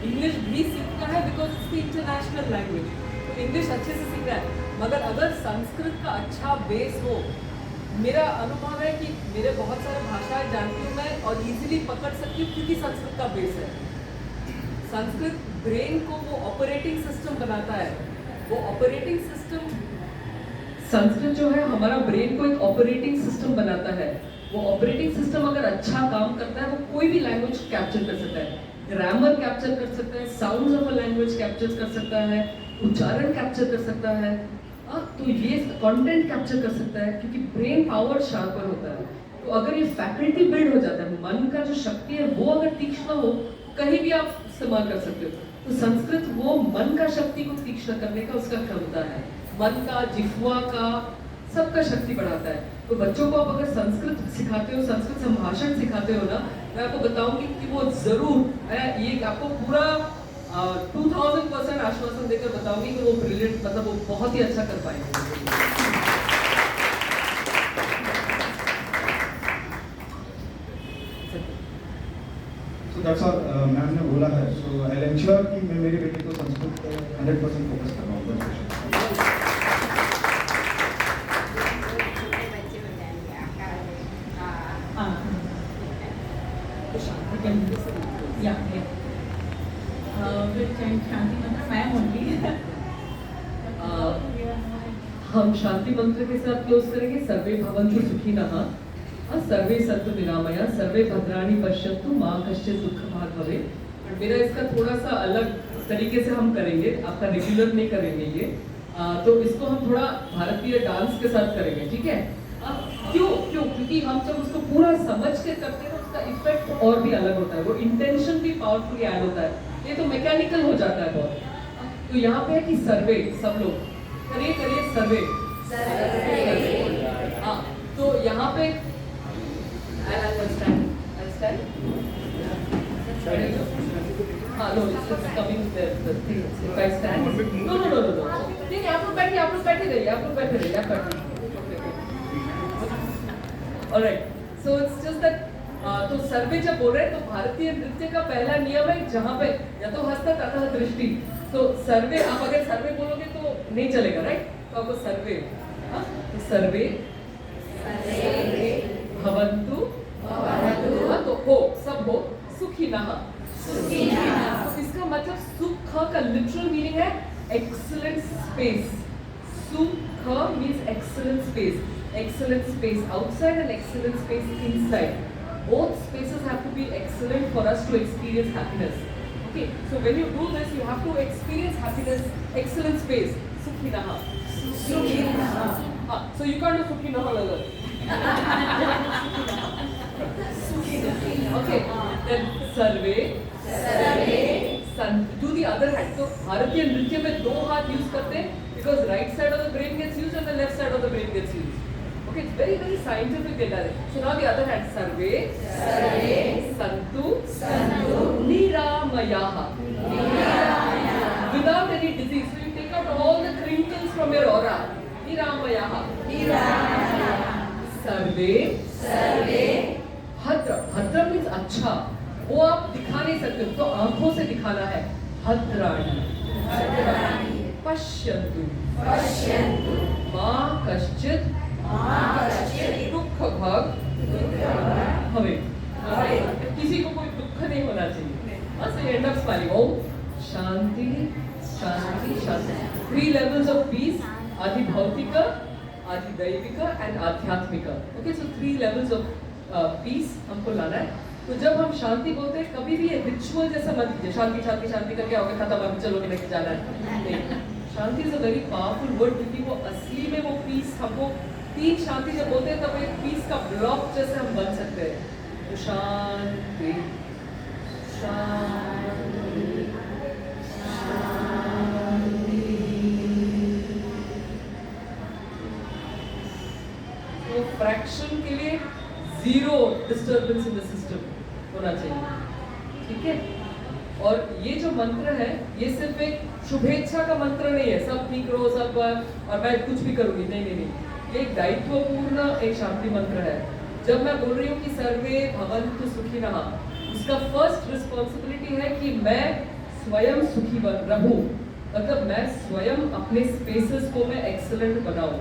English भी सीखना है because it's the international language. तो English अच्छे से सीखना है. मगर अगर संस्कृत का अच्छा बेस हो, मेरा अनुभव है कि मेरे बहुत सारे भाषाएं जानती हूँ मैं और इजीली पकड़ सकती हूँ क्योंकि संस्कृत का बेस है. संस्कृत ब्रेन को वो ऑपरेटिंग सिस्टम बनाता है. वो ऑपरेटिंग सिस्टम, संस्कृत जो है हमारा ब्रेन को एक ऑपरेटिंग सिस्टम बनाता है. वो ऑपरेटिंग सिस्टम अगर अच्छा काम करता है वो कोई भी लैंग्वेज कैप्चर कर सकता है. ग्रामर कैप्चर कर सकता है, sounds of a language capture कर सकता है, उच्चारण कैप्चर कर सकता है, तो ये कंटेंट कैप्चर कर सकता है क्योंकि ब्रेन पावर शार्पर होता है. तो अगर ये फैकल्टी बिल्ड हो जाता है, मन का जो शक्ति है वो अगर तीक्ष्ण हो, कहीं भी आप इस्तेमाल कर सकते हो. तो संस्कृत वो मन का शक्ति को तीक्ष्ण करने का उसका क्षमता है. मन का, जिह्वा का, सबका शक्ति बढ़ाता है. तो बच्चों को आप अगर संस्कृत सिखाते हो, संस्कृत संभाषण सिखाते हो ना, मैं आपको बताऊंगी कि वो जरूर, ये आपको पूरा 2000% आश्वासन देकर बताऊंगी कि वो ब्रिलियंट, मतलब वो बहुत ही अच्छा कर पाएंगे. So that's all मैम ने बोला है. So I'll ensure कि मैं मेरी बेटी को संस्कृत पे 100% फोकस कर रहा हूँ. हाँ. Yeah. Which chant Shanti Mantra? I am only. हम शांति मंत्र के साथ क्लोज करेंगे। सर्वे भवन्तु सुखिनः, सर्वे सन्तु निरामया, सर्वे भद्राणि पश्यन्तु, मां कश्चित् दुःखभाग् भवेत्। बट मेरा इसका थोड़ा सा अलग तरीके से हम करेंगे, आपका रेगुलर नहीं करेंगे ये। तो इसको हम थोड़ा भारतीय डांस के साथ करेंगे, ठीक है? क्यों? क्योंकि हम जब उसको पूरा समझ के करते हैं उसका इफेक्ट और भी अलग होता है, वो इंटेंशन भी पावरफुली ऐड होता है। ये तो मैकेनिकल हो जाता है बहुत। तो यहाँ पे है कि सर्वे, सब लोग करिए सर्वे। हाँ, तो यहाँ पे understand? हाँ, no, it's coming the thing. If I stand, no. नहीं, आप लोग बैठिए रहिए, आप बैठिए। Alright, so it's just that तो सर्वे जब बोल रहे हैं तो भारतीय नृत्य का पहला नियम है जहाँ पे या तो हस्त तथा दृष्टि। तो सर्वे, आप अगर सर्वे बोलोगे तो नहीं चलेगा, राइट? तो आपको सर्वे, हाँ, तो सर्वे भवन्तु, हाँ, तो हो, सब हो, सुखिनः। तो इसका मतलब सुख का लिटरल मीनिंग है excellent space. Sukha means excellent space. Excellent space outside and excellent space inside. Both spaces have to be excellent for us to experience happiness. Okay, so when you do this, you have to experience happiness. Excellent space. Sukhinah. So you can't do Sukhinah lagar. Okay, then Sarve. Do the other hand. So भारतीय नृत्य में दो हाथ use करते हैं because right side of the brain gets used and the left side of the brain gets used. Okay, it's very scientific data. So now the other hand, sarve santu niramayah. Without any disease. So you take out all the crinkles from your aura. Niramayah. Sarve भद्र means अच्छा, वो आप दिखा नहीं सकते, तो आंखों से दिखाना है। भद्राणि पश्यन्तु मां कश्चित् दुःखभाग् भवेत्। किसी को कोई दुख नहीं होना चाहिए। So you end up smiling. Om Shanti Shanti Shanti. 3 levels of peace: Adi Bhautika, Adi Daivika and Adhyatmika. Okay, so 3 levels of peace हमको लाना है। तो जब हम शांति बोलते हैं कभी भी ये रिचुअल जैसा मत कीजिए, शांति शांति शांति करके आओगे खत्म, अभी चलो कि नहीं जाना है। नहीं, shanti is a very powerful word क्योंकि वो असली में वो पीस हमको 3 शांति जब बोलते हैं तब एक पीस का ब्लॉक जैसे हम बन सकते हैं। तो शांति शांति शांति। तो फ्रैक्शन के लिए 0 डिस्टर्बेंस इन द सिस्टम होना चाहिए, ठीक है? और ये जो मंत्र है ये सिर्फ एक शुभेच्छा का मंत्र नहीं है, सब ठीक रहो सब और मैं कुछ भी करूंगी, नहीं, ये एक दायित्वपूर्ण एक शांति मंत्र है। जब मैं बोल रही हूँ कि सर्वे भवन्तु सुखिनः, उसका फर्स्ट रिस्पॉन्सिबिलिटी है कि मैं स्वयं सुखी रहूं, मतलब मैं स्वयं अपने स्पेसेस को मैं एक्सीलेंट बनाऊं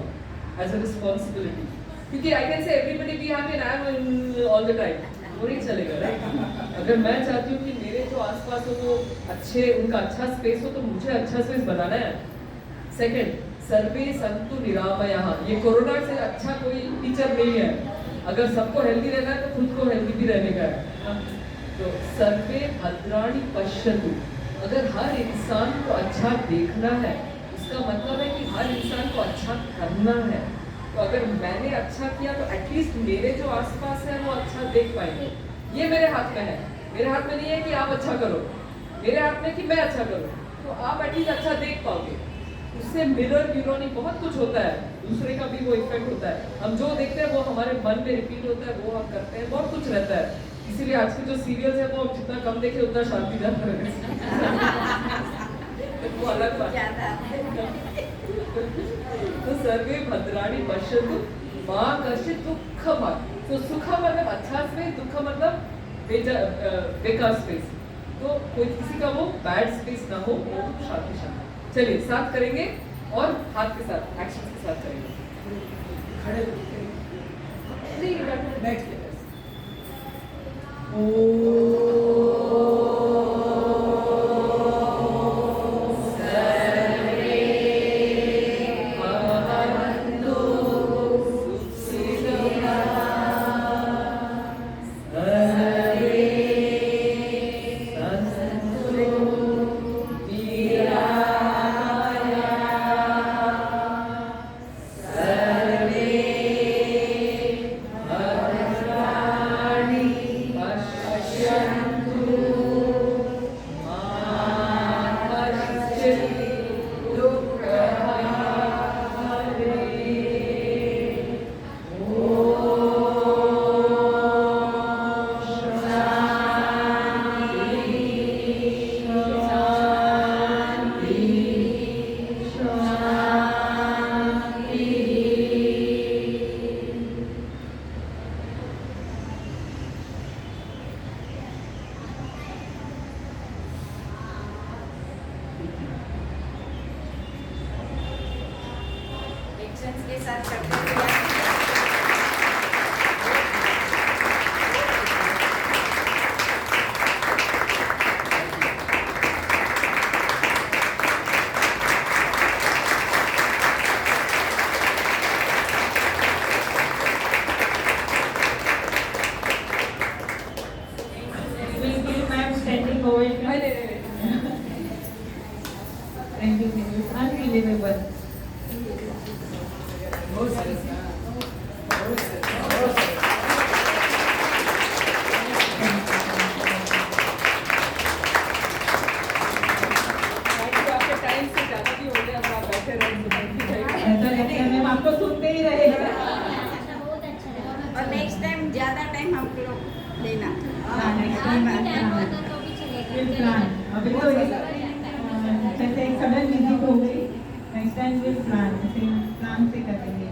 एज अ रिस्पॉन्सिबिलिटी। क्योंकि I can say everybody be happy and I am all the time, वो नहीं चलेगा, राइट? अगर मैं चाहती हूँ कि मेरे जो आसपास हो वो अच्छे, उनका अच्छा स्पेस हो, तो मुझे अच्छा स्पेस बनाना है। सेकंड, सर्वे सन्तु निरामयाः। ये कोरोना से अच्छा कोई टीचर नहीं है। अगर सबको हेल्दी रहना है तो खुद को हेल्दी भी रहने का है। तो सर्वे भद्राणि पश्यन्तु, अगर हर इंसान को अच्छा देखना है उसका मतलब है कि हर इंसान को अच्छा करना है। तो अगर मैंने अच्छा किया तो एटलीस्ट मेरे जो आसपास है वो अच्छा देख पाएंगे। ये मेरे हाथ में है, मेरे हाथ में नहीं है कि आप अच्छा करो, मेरे हाथ में कि मैं अच्छा करूं, तो आप एटलीस्ट अच्छा देख पाओगे। उससे मिरर न्यूरॉन बहुत कुछ होता है, दूसरे का भी वो इफेक्ट होता है। हम जो देखते हैं वो हमारे मन में रिपीट होता है, वो हम करते हैं, बहुत कुछ रहता है। इसीलिए आज के जो सीरियल्स है वो जितना कम देखे उतना शांति जाता है। वो अलग बात है। तो सर्वे भद्राणि पश्यन्तु मां कश्चित् दुःखभाग्। तो सुख मतलब अच्छा स्पेस, दुःख मतलब बेकार स्पेस। तो कोई किसी का वो बैड स्पेस ना हो, वो शांति शांति। चलिए साथ करेंगे और हाथ के साथ एक्शन के साथ करेंगे। खड़े नहीं, बैठ के। ओ साथ करते हुए We'll give ma'am standing ovation. Thank you. It's unbelievable. आपके टाइम से ज़्यादा भी हो गया तो आप बैठे रहे ऐसा लगता है मैम आपको सुनते ही रहेगा। और नेक्स्ट टाइम ज़्यादा टाइम हम लोग देना हाँ, next time we'll plan. अभी तो जैसे एक सडन विजिट हो गई, नेक्स्ट टाइम विल प्लान, ऐसे प्लान से करेंगे।